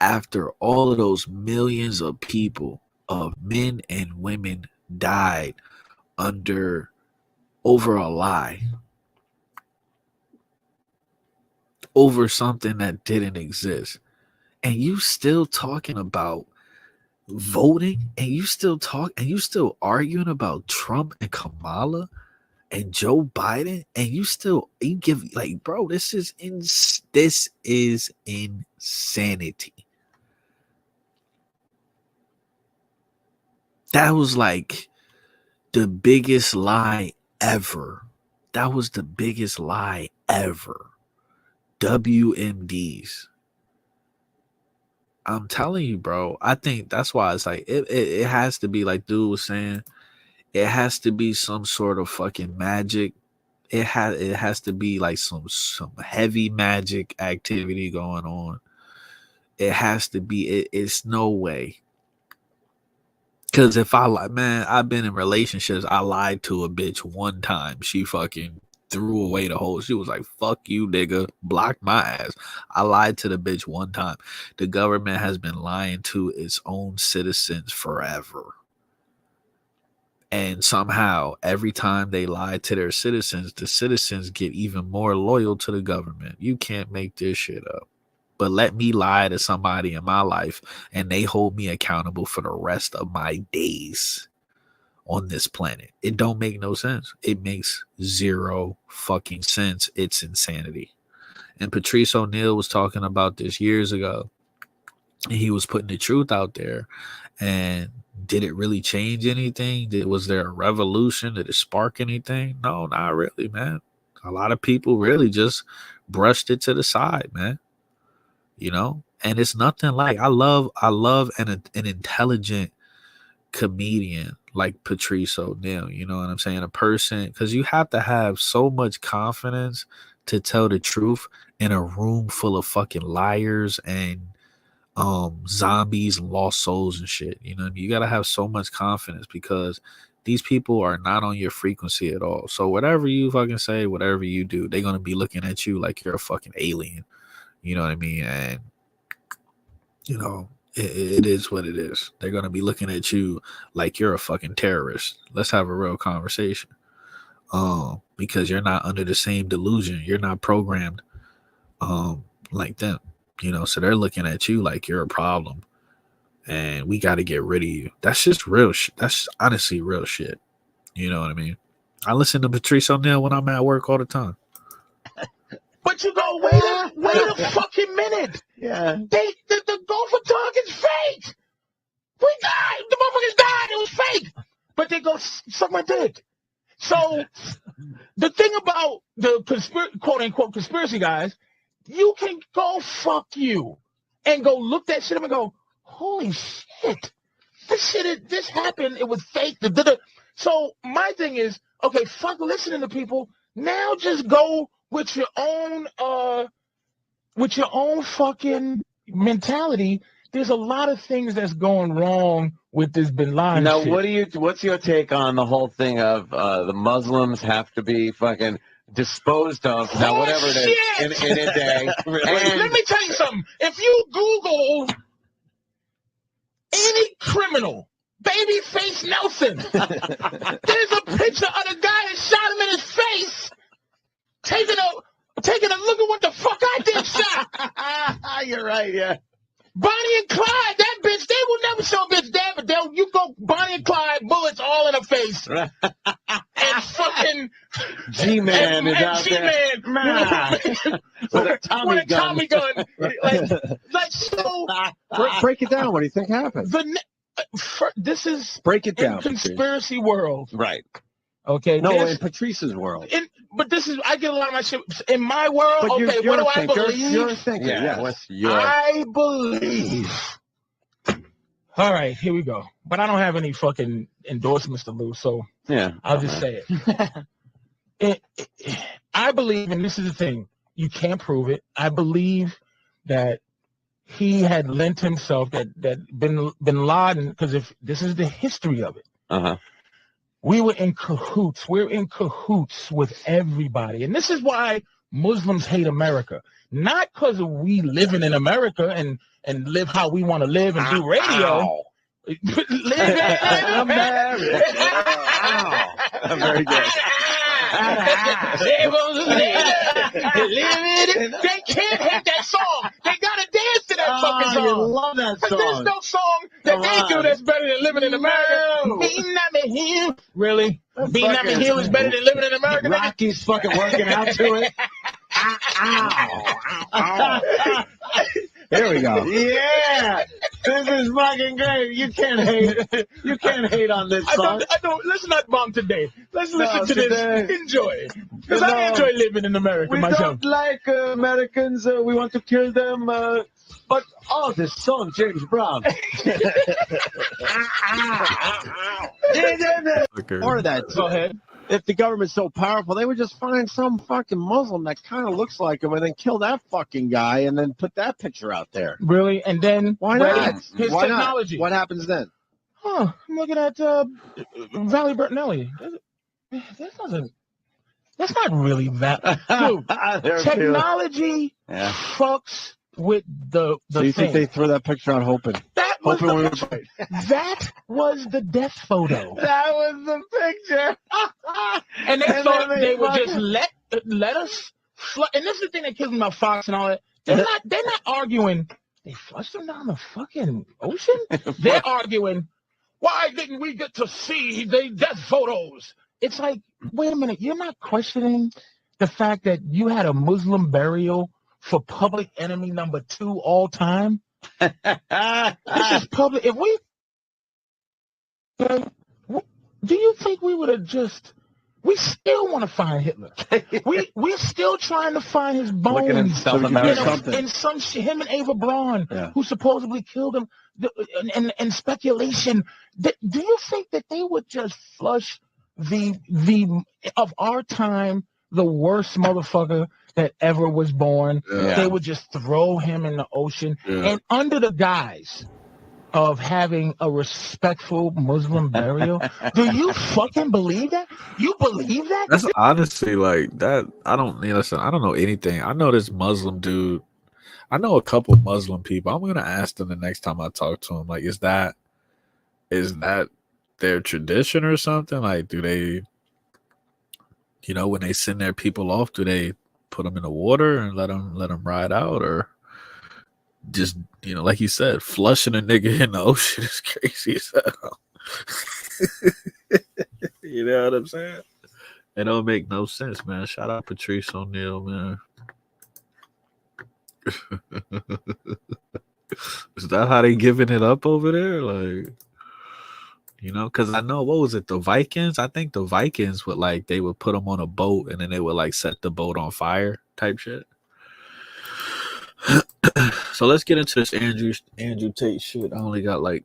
after all of those millions of people, of men and women died over a lie, over something that didn't exist, and you still talking about voting, and you still arguing about Trump and Kamala and Joe Biden, and you give, like, bro, this is insanity. That was like the biggest lie ever. That was the biggest lie ever. WMDs. I'm telling you, bro. I think that's why it's like it has to be, like dude was saying, it has to be some sort of fucking magic. It has to be like some heavy magic activity going on. It has to be. It's no way. Because if I lie, man, I've been in relationships. I lied to a bitch one time. She fucking threw away the whole. She was like, "Fuck you, nigga." Blocked my ass. I lied to the bitch one time. The government has been lying to its own citizens forever. And somehow, every time they lie to their citizens, the citizens get even more loyal to the government. You can't make this shit up. But let me lie to somebody in my life and they hold me accountable for the rest of my days on this planet. It don't make no sense. It makes zero fucking sense. It's insanity. And Patrice O'Neal was talking about this years ago. And he was putting the truth out there. And did it really change anything? Was there a revolution? Did it spark anything? No, not really, man. A lot of people really just brushed it to the side, man. You know, and it's nothing like I love an intelligent comedian like Patrice O'Neal. You know what I'm saying? A person, because you have to have so much confidence to tell the truth in a room full of fucking liars and zombies and lost souls and shit. You know what I mean? You gotta have so much confidence because these people are not on your frequency at all. So whatever you fucking say, whatever you do, they're gonna be looking at you like you're a fucking alien. You know what I mean? And, you know, it is what it is. They're going to be looking at you like you're a fucking terrorist. Let's have a real conversation. Because you're not under the same delusion. You're not programmed like them. You know, so they're looking at you like you're a problem. and we got to get rid of you. That's just real shit. That's honestly real shit. You know what I mean? I listen to Patrice O'Neal when I'm at work all the time. But you go, wait a fucking minute. Yeah. The gopher dog is fake. We died. The motherfuckers died. It was fake. But they go suck my dick. So the thing about the quote unquote conspiracy guys, you can go fuck you and go look that shit up and go, holy shit. This happened. It was fake. So my thing is, okay, fuck listening to people. Now just go with your own fucking mentality. There's a lot of things that's going wrong with this Bin Laden Now, shit. what's your take on the whole thing of the Muslims have to be fucking disposed of now, whatever it is, in a day? Let me tell you something. If you Google any criminal, Babyface Nelson, there's a picture of the guy that shot him in his face, taking a look at what the fuck I did shot. You're right, yeah. Bonnie and Clyde, that bitch, they will never show a bitch that, but you go Bonnie and Clyde, bullets all in her face. And fucking G-Man is out G-Man, there. With a Tommy gun. Like so. Break it down. What do you think happened? This is break it down. In conspiracy world. Right. Okay. No, in Patrice's world. But this is, I get a lot of my shit in my world. But okay, what do I believe? You're a thinker. Yeah, yes. I believe. All right, here we go. But I don't have any fucking endorsements to lose, so yeah, I'll just say it. I believe, and this is the thing, you can't prove it. I believe that he had lent himself, that Bin Laden, because if this is the history of it, we were in cahoots. We're in cahoots with everybody. And this is why Muslims hate America. Not because of we living in America and live how we want to live and do radio. Live in America. Very good. They can't hate that song. They gotta dance to that fucking song. You love that song. There's no song that they do that's better than living in America. Really? Being up in Hill is better than living in America? Rocky's fucking working out to it. There we go. Yeah, this is fucking great. You can't hate. You can't hate on this song. I don't. Let's not bomb today. Let's listen to this. Enjoy, because I enjoy living in America we myself. Don't like Americans. We want to kill them. But this song, James Brown. Or that. Go ahead. If the government's so powerful, they would just find some fucking Muslim that kind of looks like him and then kill that fucking guy and then put that picture out there. Really? And then why not? His Why technology. Not? What happens then? I'm looking at Valley Bertinelli. That's not really that. Dude, technology fucks with the So you think they threw that picture out hoping? That was the death photo. That was the picture. And they thought they would just let us and this is the thing that kills me about Fox and all that. They're not arguing. They flushed them down the fucking ocean. They're arguing. Why didn't we get to see the death photos? It's like, wait a minute. You're not questioning the fact that you had a Muslim burial for public enemy number 2 all time. This is public. If we, do you think we would have just? We still want to find Hitler. We're still trying to find his bones. Looking in South America. In some him and Ava Braun, who supposedly killed him, and speculation. Do you think that they would just flush the of our time, the worst motherfucker that ever was born? They would just throw him in the ocean, and under the guise of having a respectful Muslim burial. Do you fucking believe that? You believe that? That's honestly like that. I don't know anything. I know this Muslim dude. I know a couple Muslim people. I'm gonna ask them the next time I talk to them. Like, is that their tradition or something? Like, do they, when they send their people off, do they put them in the water and let them ride out, or just, you know, like you said, flushing a nigga in the ocean is crazy as hell. You know what I'm saying? It don't make no sense, man. Shout out Patrice O'Neal, man. Is that how they giving it up over there? Like, you know, because I know, what was it, the Vikings? I think the Vikings would, like, they would put them on a boat and then they would, like, set the boat on fire type shit. So let's get into this Andrew Tate shit. I only got like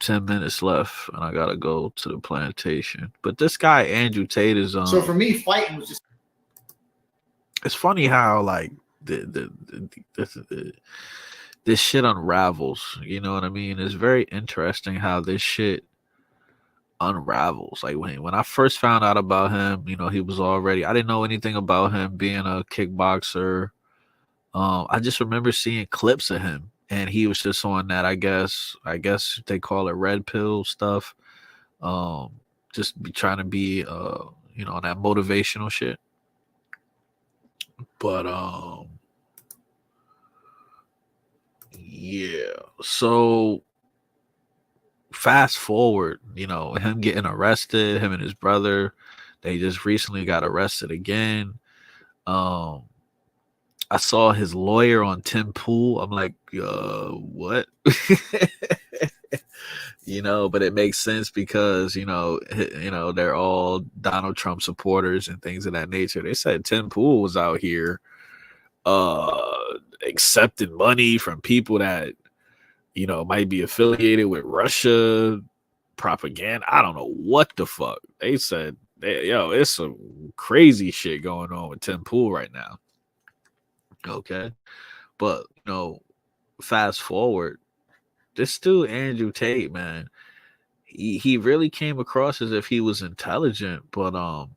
10 minutes left and I gotta go to the plantation. But this guy Andrew Tate is So for me, fighting was just. It's funny how like this shit unravels. You know what I mean? It's very interesting how this shit unravels. Like when I first found out about him, you know, he was already, I didn't know anything about him being a kickboxer. I just remember seeing clips of him and he was just on that, I guess they call it red pill stuff. Just be trying to be you know, that motivational shit. But yeah. So fast forward, you know, him getting arrested, him and his brother, they just recently got arrested again. I saw his lawyer on Tim Pool. I'm like, what? You know, but it makes sense because, you know, they're all Donald Trump supporters and things of that nature. They said Tim Pool was out here accepting money from people that, you know, might be affiliated with Russia propaganda. I don't know what the fuck. They said, it's some crazy shit going on with Tim Pool right now. Okay. But, you know, fast forward, this dude, Andrew Tate, man, he really came across as if he was intelligent, but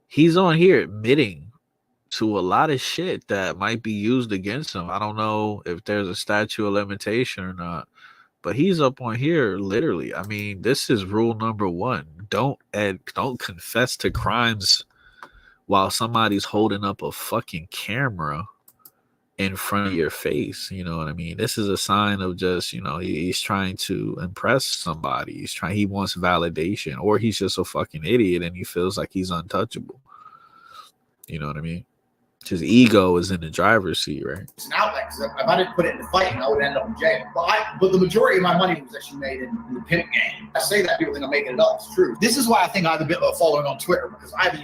he's on here admitting to a lot of shit that might be used against him. I don't know if there's a statute of limitation or not, but he's up on here literally. I mean, this is rule number 1. Don't confess to crimes while somebody's holding up a fucking camera in front of your face. You know what I mean? This is a sign of just, you know, he's trying to impress somebody. He wants validation, or he's just a fucking idiot and he feels like he's untouchable. You know what I mean? His ego is in the driver's seat, right? It's an outlet. If I didn't put it in the fight, I would end up in jail. But the majority of my money was actually made in the pimp game. I say that, people think I'm making it up. It's true. This is why I think I have a bit of a following on Twitter, because I have a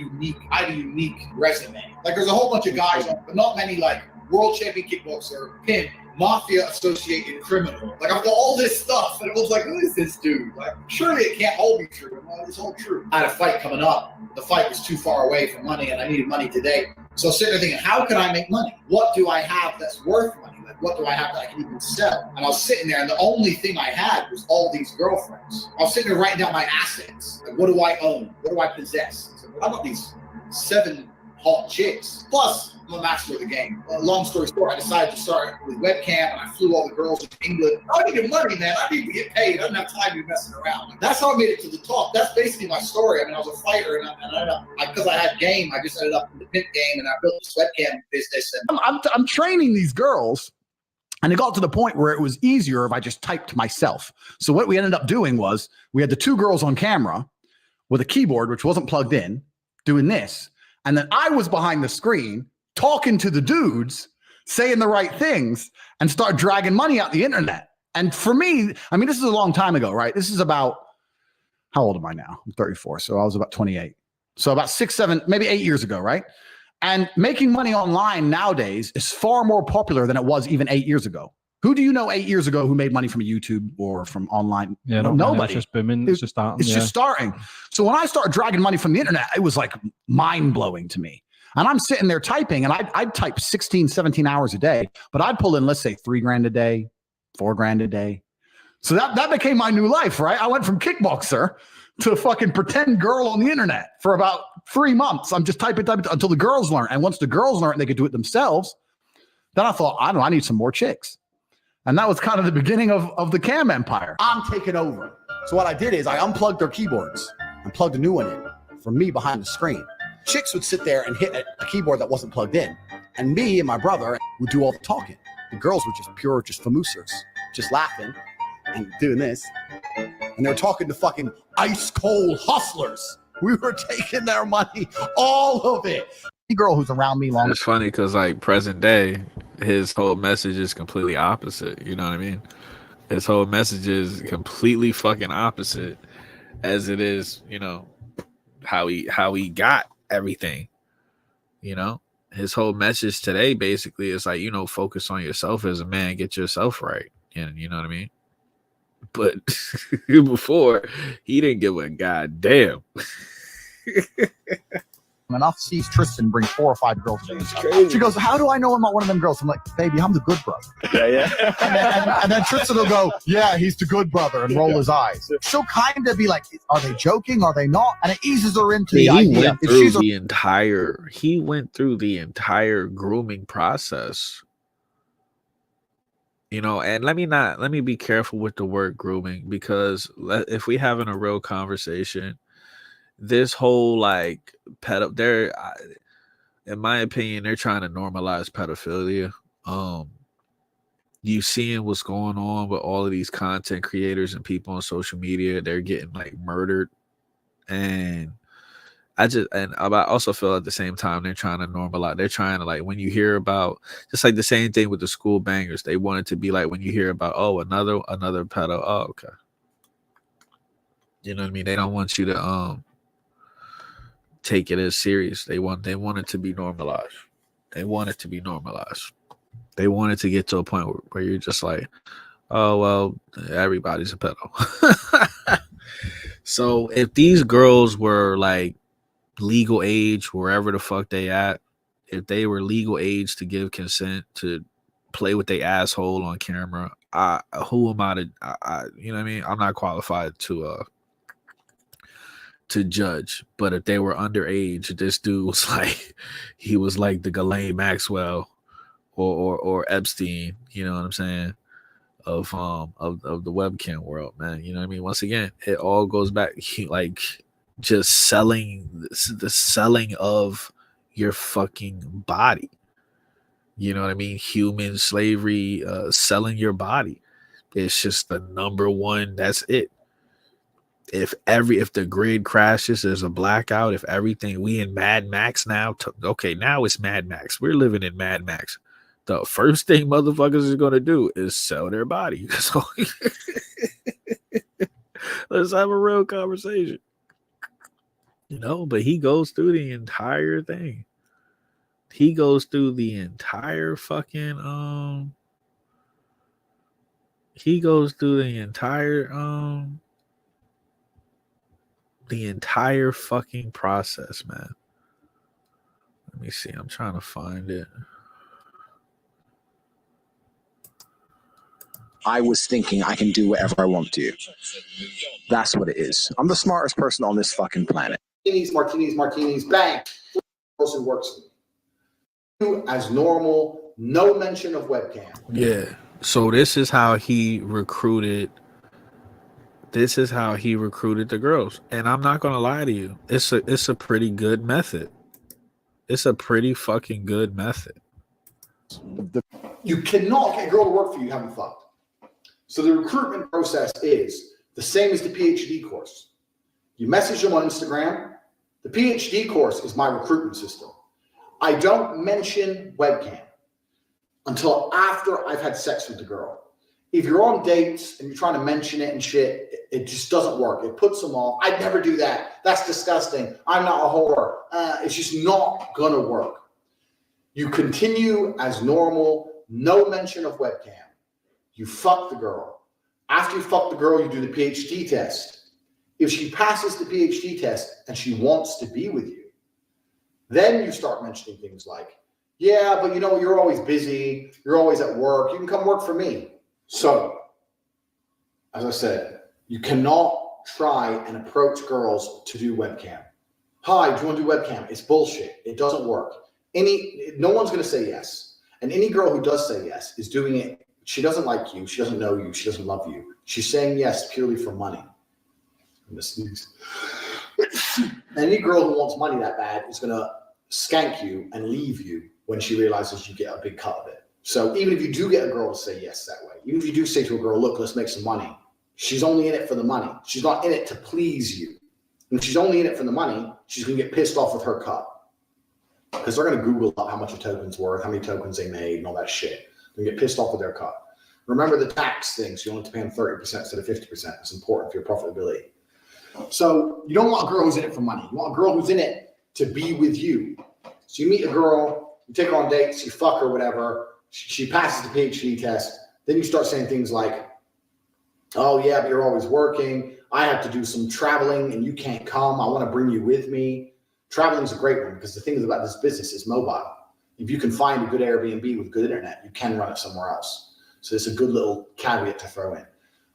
unique resume. Like, there's a whole bunch of guys, but not many, like world champion kickboxer, pimp, mafia associated criminal. Like, I've got all this stuff, and it was like, who is this dude? Like, surely it can't all be true. Well, it's all true. I had a fight coming up. The fight was too far away from money, and I needed money today. So I was sitting there thinking, how can I make money? What do I have that's worth money? Like, what do I have that I can even sell? And I was sitting there, and the only thing I had was all these girlfriends. I was sitting there writing down my assets. Like, what do I own? What do I possess? So I've got these 7 hot chicks. Plus, I'm a master of the game. Long story short, I decided to start with webcam, and I flew all the girls to England. I needed money, man. I need to get paid. I don't have time to be messing around. That's how I made it to the top. That's basically my story. I mean, I was a fighter, and because I had game, I just ended up in the pimp game, and I built this webcam business. And I'm training these girls, and it got to the point where it was easier if I just typed myself. So what we ended up doing was we had the 2 girls on camera with a keyboard, which wasn't plugged in, doing this. And then I was behind the screen talking to the dudes, saying the right things, and start dragging money out the internet. And for me, I mean, this is a long time ago, right? This is about, how old am I now? I'm 34. So I was about 28. So about 6, 7, maybe 8 years ago, right? And making money online nowadays is far more popular than it was even 8 years ago. Who do you know 8 years ago who made money from YouTube or from online? Yeah, nobody. It's just booming. It's just starting. It's just starting. So when I started dragging money from the internet, it was like mind blowing to me. And I'm sitting there typing, and I'd type 16, 17 hours a day, but I'd pull in, let's say, $3,000 a day, $4,000 a day. So that became my new life, right? I went from kickboxer to fucking pretend girl on the internet for about 3 months. I'm just typing until the girls learn. And once the girls learn, they could do it themselves. Then I thought, I need some more chicks. And that was kind of the beginning of the cam empire. I'm taking over. So what I did is I unplugged their keyboards and plugged a new one in for me behind the screen. Chicks would sit there and hit a keyboard that wasn't plugged in. And me and my brother would do all the talking. The girls were just pure, just famousers, just laughing and doing this. And they were talking to fucking ice cold hustlers. We were taking their money, all of it. The girl who's around me long. It's funny because like present day, his whole message is completely opposite. You know what I mean? His whole message is completely fucking opposite as it is, you know, how he got everything. You know, his whole message today basically is like, you know, focus on yourself as a man, get yourself right. And you know what I mean? But before, he didn't give a goddamn. Enough sees Tristan bring 4 or 5 girls today. She goes, how do I know I'm not one of them girls? I'm like, baby, I'm the good brother. Yeah. And then Tristan will go, yeah, he's the good brother, and roll his eyes. She'll kind of be like, are they joking? Are they not? And it eases her into the idea. He went through the entire grooming process. You know, and let me be careful with the word grooming, because if we having a real conversation, this whole like in my opinion, they're trying to normalize pedophilia. You seeing what's going on with all of these content creators and people on social media, they're getting like murdered. And I also feel at the same time they're trying to normalize. They're trying to, like, when you hear about, just like the same thing with the school bangers, they want it to be like when you hear about, oh, another pedo. Oh, okay. You know what I mean? They don't want you to take it as serious. They want it to be normalized. They want it to be normalized. They want it to get to a point where you're just like, oh well, everybody's a pedo. So if these girls were like legal age, wherever the fuck they at, if they were legal age to give consent to play with their asshole on camera, who am I to, you know what I mean? I'm not qualified to judge. But if they were underage, this dude was like, he was like the Ghislaine Maxwell or Epstein, you know what I'm saying, of the webcam world, man. You know what I mean? Once again, it all goes back, like, just the selling of your fucking body. You know what I mean? Human slavery, selling your body. It's just the number one. That's it. If the grid crashes, there's a blackout. If everything, we in Mad Max now. Okay, now it's Mad Max. We're living in Mad Max. The first thing motherfuckers are gonna do is sell their body. So let's have a real conversation. You know, but he goes through the entire thing. He goes through the entire fucking he goes through the entire fucking process, man. Let me see. I'm trying to find it. I was thinking I can do whatever I want to. That's what it is. I'm the smartest person on this fucking planet. Martinis, bang. Person works for me. As normal, no mention of webcam. Yeah. So this is how he recruited. This is how he recruited the girls. And I'm not gonna lie to you. It's a pretty good method. It's a pretty fucking good method. You cannot get a girl to work for you having fucked. So the recruitment process is the same as the PhD course. You message them on Instagram. The PhD course is my recruitment system. I don't mention webcam until after I've had sex with the girl. If you're on dates and you're trying to mention it and shit, it just doesn't work. It puts them off. I'd never do that. That's disgusting. I'm not a whore. It's just not gonna work. You continue as normal, no mention of webcam. You fuck the girl. After you fuck the girl, you do the PhD test. If she passes the PhD test and she wants to be with you, then you start mentioning things like, yeah, but you know, you're always busy. You're always at work. You can come work for me. So, as I said, you cannot try and approach girls to do webcam. Hi, do you want to do webcam? It's bullshit. It doesn't work. No one's going to say yes. And any girl who does say yes is doing it. She doesn't like you. She doesn't know you. She doesn't love you. She's saying yes purely for money. I'm gonna sneeze. Any girl who wants money that bad is going to skank you and leave you when she realizes you get a big cut of it. So even if you do get a girl to say yes that way, even if you do say to a girl, look, let's make some money, she's only in it for the money. She's not in it to please you. And if she's only in it for the money, she's going to get pissed off with her cut. Because they're going to Google up how much a token's worth, how many tokens they made, and all that shit. They're going to get pissed off with their cut. Remember the tax thing, so you only have to pay them 30% instead of 50%. It's important for your profitability. So you don't want a girl who's in it for money. You want a girl who's in it to be with you. So you meet a girl, you take her on dates, you fuck her, whatever. She passes the PhD test. Then you start saying things like, oh, yeah, but you're always working. I have to do some traveling and you can't come. I want to bring you with me. Traveling is a great one because the thing about this business is mobile. If you can find a good Airbnb with good internet, you can run it somewhere else. So it's a good little caveat to throw in.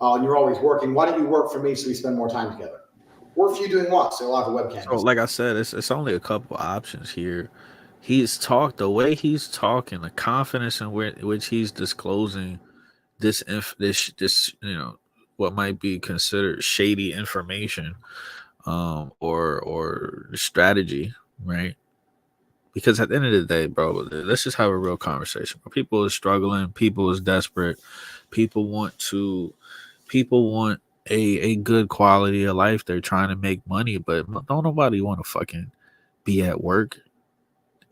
Oh, and you're always working. Why don't you work for me so we spend more time together? Work for you doing what? So I'll have a webcam. So, like I said, it's only a couple options here. The way he's talking, the confidence in which he's disclosing this what might be considered shady information, or strategy, right? Because at the end of the day, bro, let's just have a real conversation. People are struggling, people is desperate, people want a good quality of life. They're trying to make money, but don't nobody want to fucking be at work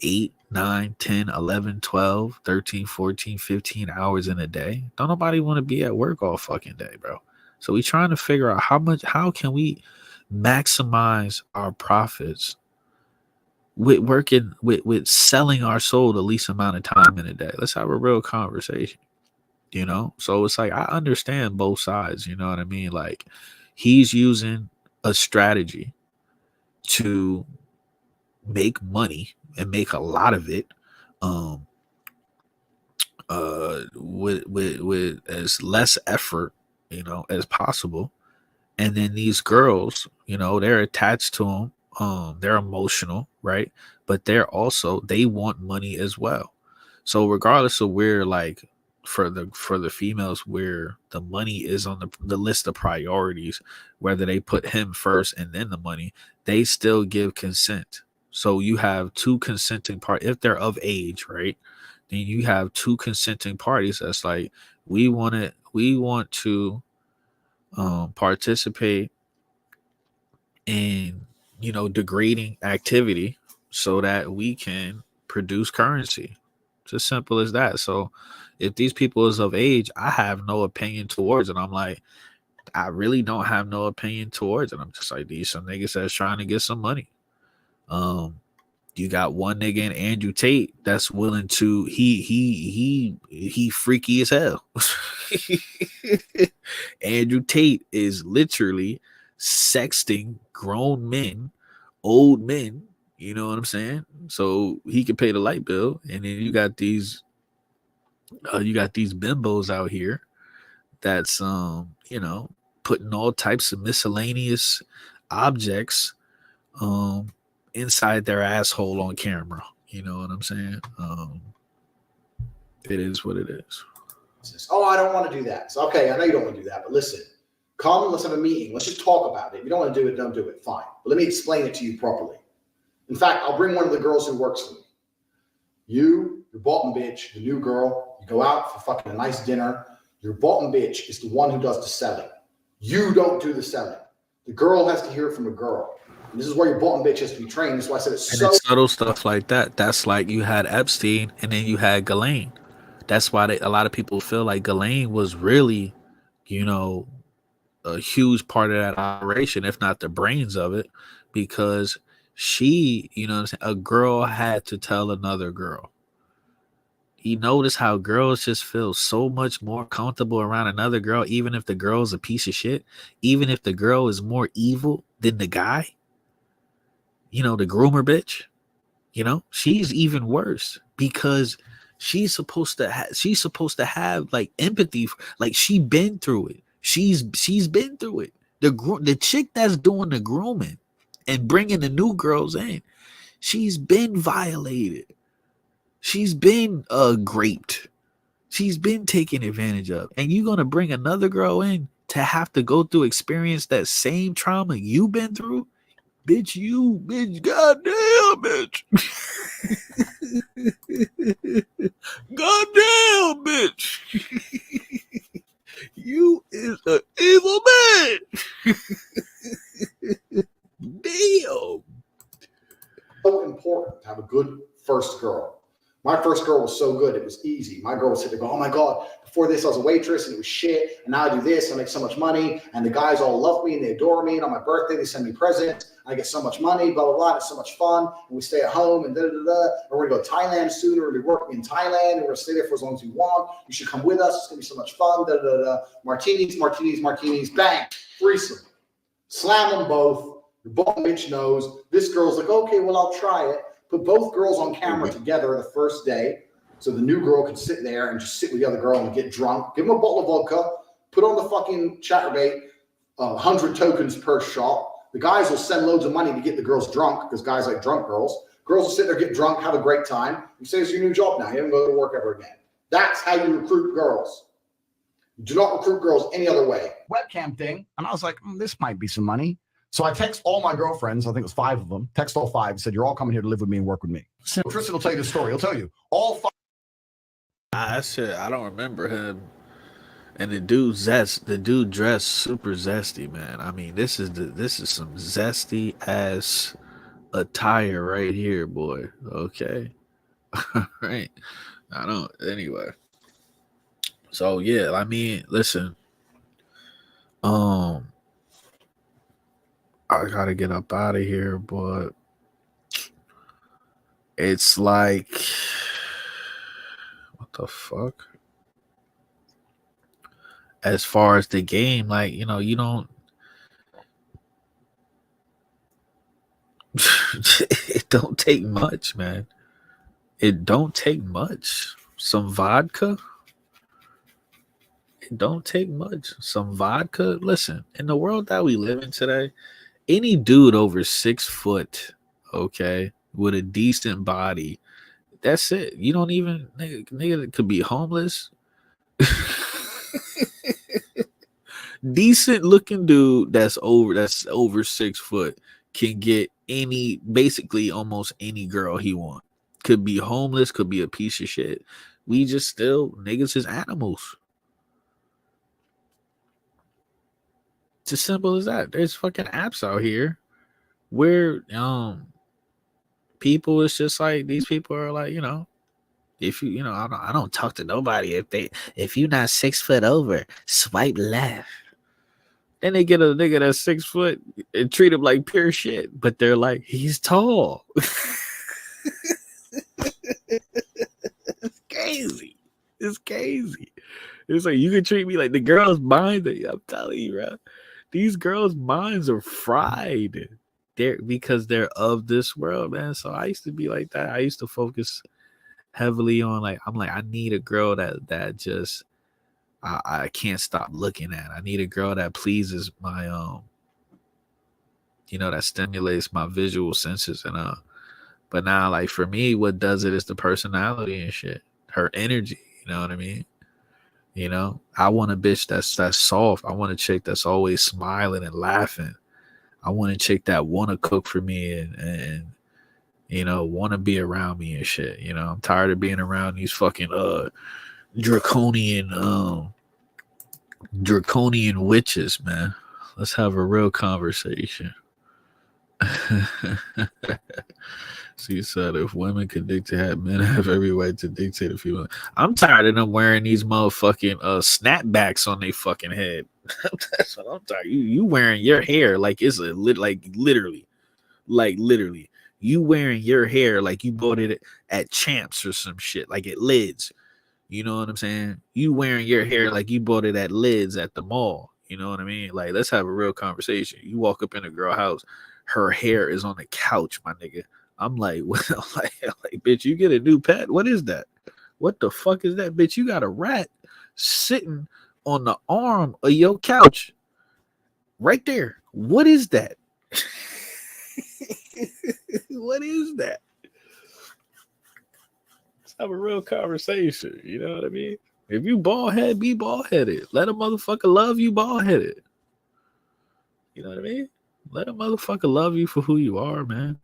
8, 9, 10, 11, 12, 13, 14, 15 hours in a day. Don't nobody want to be at work all fucking day, bro. So we trying to figure out how can we maximize our profits with working with selling our soul the least amount of time in a day. Let's have a real conversation. So it's like I understand both sides, you know what I mean? Like he's using a strategy to make money and make a lot of it with as less effort, as possible. And then these girls, they're attached to him. They're emotional, right? But they want money as well. So regardless of where, like, for the females, where the money is on the list of priorities, whether they put him first and then the money, they still give consent. So you have two consenting parties, if they're of age, right? Then you have two consenting parties. That's like, we want to participate in, degrading activity so that we can produce currency. It's as simple as that. So if these people is of age, I have no opinion towards it. I'm like, I really don't have no opinion towards it. I'm just like, these some niggas that's trying to get some money. You got one nigga in Andrew Tate that's willing to he freaky as hell. Andrew Tate is literally sexting grown men, old men, you know what I'm saying? So he can pay the light bill. And then you got these bimbos out here that's putting all types of miscellaneous objects inside their asshole on camera. You know what I'm saying? It is what it is. Oh, I don't want to do that. So, okay, I know you don't want to do that, but listen, come, let's have a meeting. Let's just talk about it. If you don't want to do it, don't do it. Fine. But let me explain it to you properly. In fact, I'll bring one of the girls who works for me. Your bottom bitch, the new girl, you go out for fucking a nice dinner. Your bottom bitch is the one who does the selling. You don't do the selling. The girl has to hear it from a girl. And this is where your bottom bitch has to be trained. That's why I said it's and it's subtle stuff like that. That's like you had Epstein and then you had Ghislaine. That's why a lot of people feel like Ghislaine was really, a huge part of that operation, if not the brains of it, because she, a girl had to tell another girl. You notice how girls just feel so much more comfortable around another girl, even if the girl's a piece of shit, even if the girl is more evil than the guy, the groomer bitch, she's even worse because she's supposed to have like empathy, like she been through it. She's been through it. The chick that's doing the grooming and bringing the new girls in, she's been violated. She's been raped. She's been taken advantage of. And you're going to bring another girl in to have to go through experience that same trauma you've been through? bitch, you, bitch, goddamn, bitch. Goddamn, bitch. You is an evil man. Damn. So important to have a good first girl. My first girl was so good, it was easy. My girl would sit there go, oh my God, before this I was a waitress and it was shit, and now I do this, I make so much money, and the guys all love me and they adore me, and on my birthday they send me presents, I get so much money, blah, blah, blah, it's so much fun, and we stay at home, and da-da-da-da, and we're gonna go to Thailand soon, we're gonna be working in Thailand, and we're gonna stay there for as long as we want, you should come with us, it's gonna be so much fun, da-da-da-da, martinis, martinis, martinis, bang, threesome. Slam them both, the ball bitch knows, this girl's like, okay, well, I'll try it. Put both girls on camera together the first day, so the new girl can sit there and just sit with the other girl and get drunk. Give them a bottle of vodka, put on the fucking chatterbait, 100 tokens per shot. The guys will send loads of money to get the girls drunk because guys like drunk girls. Girls will sit there, get drunk, have a great time. You say it's your new job now. You don't go to work ever again. That's how you recruit girls. Do not recruit girls any other way. Webcam thing, and I was like, this might be some money. So I text all my girlfriends, I think it was 5 of them, text all 5, said, you're all coming here to live with me and work with me. So Tristan will tell you the story. He'll tell you all 5. I said, I don't remember him. And the dude dressed super zesty, man. I mean, this is some zesty ass attire right here, boy. Okay. All right. Anyway. So yeah, I mean, listen. I gotta get up out of here, but it's like, what the fuck? As far as the game, like, you don't. It don't take much, man. It don't take much. Some vodka. It don't take much. Some vodka. Listen, in the world that we live in today, any dude over 6 foot, okay, with a decent body, that's it. You don't even nigga could be homeless. Decent looking dude that's over 6 foot can get basically almost any girl he want. Could be homeless, could be a piece of shit. We just still niggas is animals. It's as simple as that. There's fucking apps out here where people, it's just like these people are like, if you I don't talk to nobody if you're not 6 foot over, swipe left. Then they get a nigga that's 6 foot and treat him like pure shit, but they're like, he's tall. It's crazy. It's crazy. It's like you can treat me like the girls' mind. I'm telling you, bro. These girls' minds are fried. Because they're of this world, man. So I used to be like that. I used to focus heavily on I need a girl that just I can't stop looking at. I need a girl that pleases my that stimulates my visual senses and but now like for me, what does it is the personality and shit, her energy. You know what I mean? I want a bitch that's soft. I want a chick that's always smiling and laughing. I want a chick that want to cook for me and want to be around me and shit. I'm tired of being around these fucking draconian witches, man. Let's have a real conversation. She said, if women could dictate, men have every right to dictate a female. I'm tired of them wearing these motherfucking snapbacks on their fucking head. That's what I'm tired. You wearing your hair like it's literally. You wearing your hair like you bought it at Champs or some shit, like at Lids. You know what I'm saying? You wearing your hair like you bought it at Lids at the mall. You know what I mean? Like, let's have a real conversation. You walk up in a girl house, her hair is on the couch, my nigga. I'm like, well, like, bitch, you get a new pet? What is that? What the fuck is that, bitch? You got a rat sitting on the arm of your couch right there. What is that? What is that? Let's have a real conversation. You know what I mean? If you bald head, be bald headed. Let a motherfucker love you bald headed. You know what I mean? Let a motherfucker love you for who you are, man.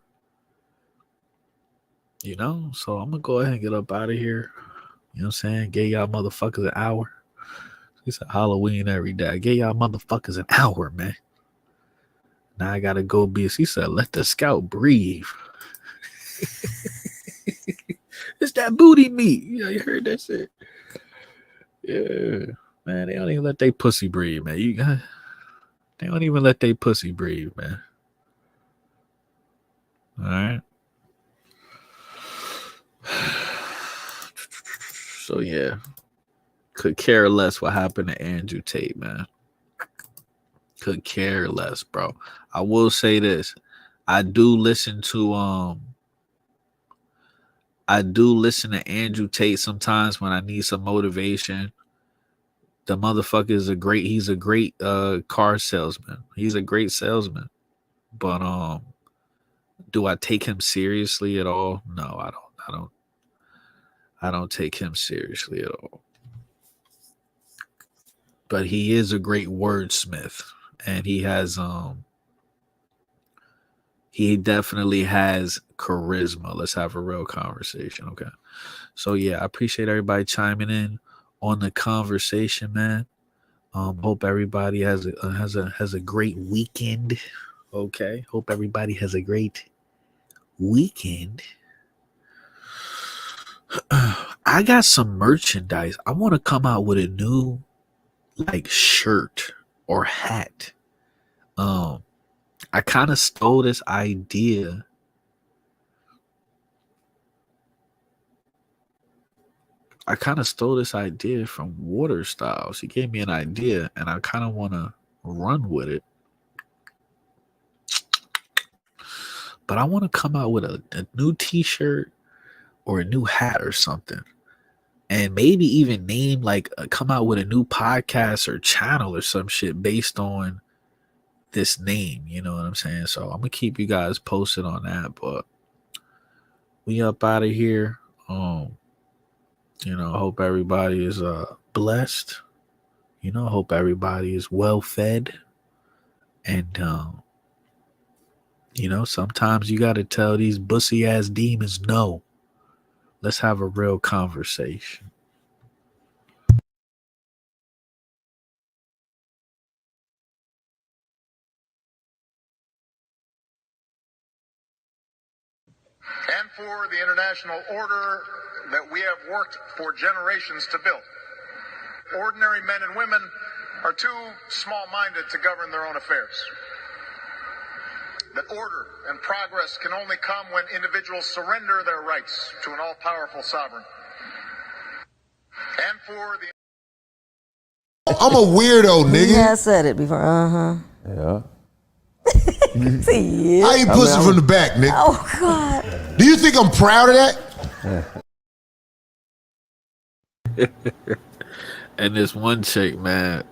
You know? So I'm gonna go ahead and get up out of here. You know what I'm saying? Gave y'all motherfuckers an hour. It's a Halloween every day. I gave y'all motherfuckers an hour, man. Now I gotta go be. He said, let the scout breathe. It's that booty meat. Yeah, you heard that shit. Yeah. Man, they don't even let they pussy breathe, man. They don't even let they pussy breathe, man. All right. So yeah. Could care less what happened to Andrew Tate, man. Could care less, bro. I will say this. I do listen to Andrew Tate sometimes when I need some motivation. The motherfucker is he's a great car salesman. He's a great salesman. But do I take him seriously at all? No, I don't take him seriously at all. But he is a great wordsmith, and he definitely has charisma. Let's have a real conversation, okay? So yeah, I appreciate everybody chiming in on the conversation, man. Hope everybody has a great weekend. Okay. Hope everybody has a great weekend. I got some merchandise. I want to come out with a new shirt or hat. I kind of stole this idea. From Water Styles. He gave me an idea, and I kind of want to run with it. But I want to come out with a new t-shirt or a new hat or something. And maybe even come out with a new podcast or channel or some shit based on this name. You know what I'm saying? So I'm going to keep you guys posted on that. But we up out of here. I hope everybody is blessed. I hope everybody is well fed. And, sometimes you got to tell these bussy ass demons no. Let's have a real conversation. And for the international order that we have worked for generations to build. Ordinary men and women are too small-minded to govern their own affairs. That order and progress can only come when individuals surrender their rights to an all-powerful sovereign. And for the... I'm a weirdo, nigga. Yeah, I said it before. Yeah. See, I ain't pussy from the back, nigga. Oh, God. Do you think I'm proud of that? And this one chick, man,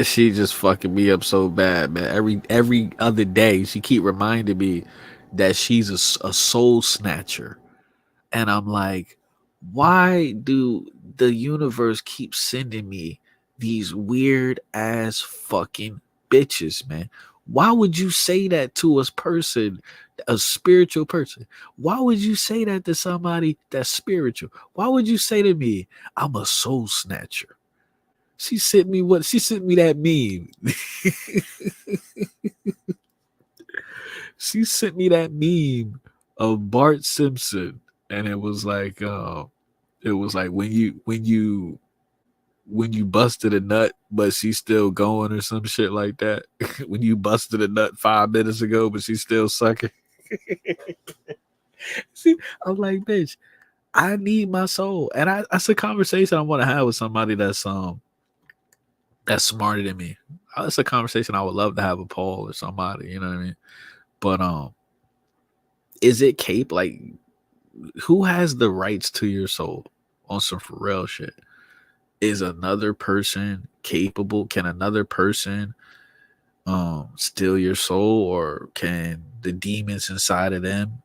she just fucking me up so bad, man. Every other day, she keep reminding me that she's a soul snatcher. And I'm like, why do the universe keep sending me these weird ass fucking bitches, man? Why would you say that to a spiritual person? Why would you say that to somebody that's spiritual? Why would you say to me, I'm a soul snatcher? She sent me that meme. She sent me that meme of Bart Simpson, and it was like when you busted a nut, but she's still going or some shit like that. When you busted a nut 5 minutes ago, but she's still sucking. See, I'm like, bitch, I need my soul. And that's a conversation I want to have with somebody that's smarter than me. That's a conversation I would love to have with Paul or somebody, you know what I mean? But is it who has the rights to your soul on some for real shit? Is another person capable? Can another person steal your soul, or can the demons inside of them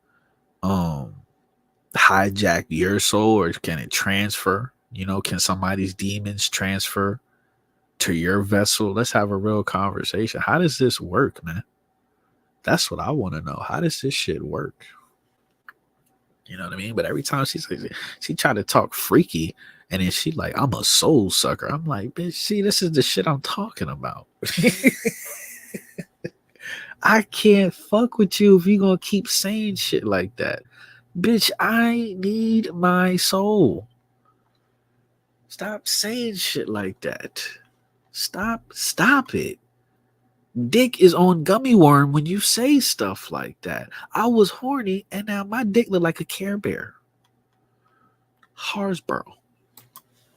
hijack your soul, or can it transfer? Can somebody's demons transfer to your vessel? Let's have a real conversation. How does this work, man? That's what I want to know. How does this shit work? You know what I mean? But every time she tried to talk freaky, and then she like, I'm a soul sucker. I'm like, bitch, see, this is the shit I'm talking about. I can't fuck with you if you're gonna keep saying shit like that. Bitch, I need my soul. Stop saying shit like that. Stop it. Dick is on gummy worm when you say stuff like that. I was horny and now my dick look like a Care Bear. Harsboro.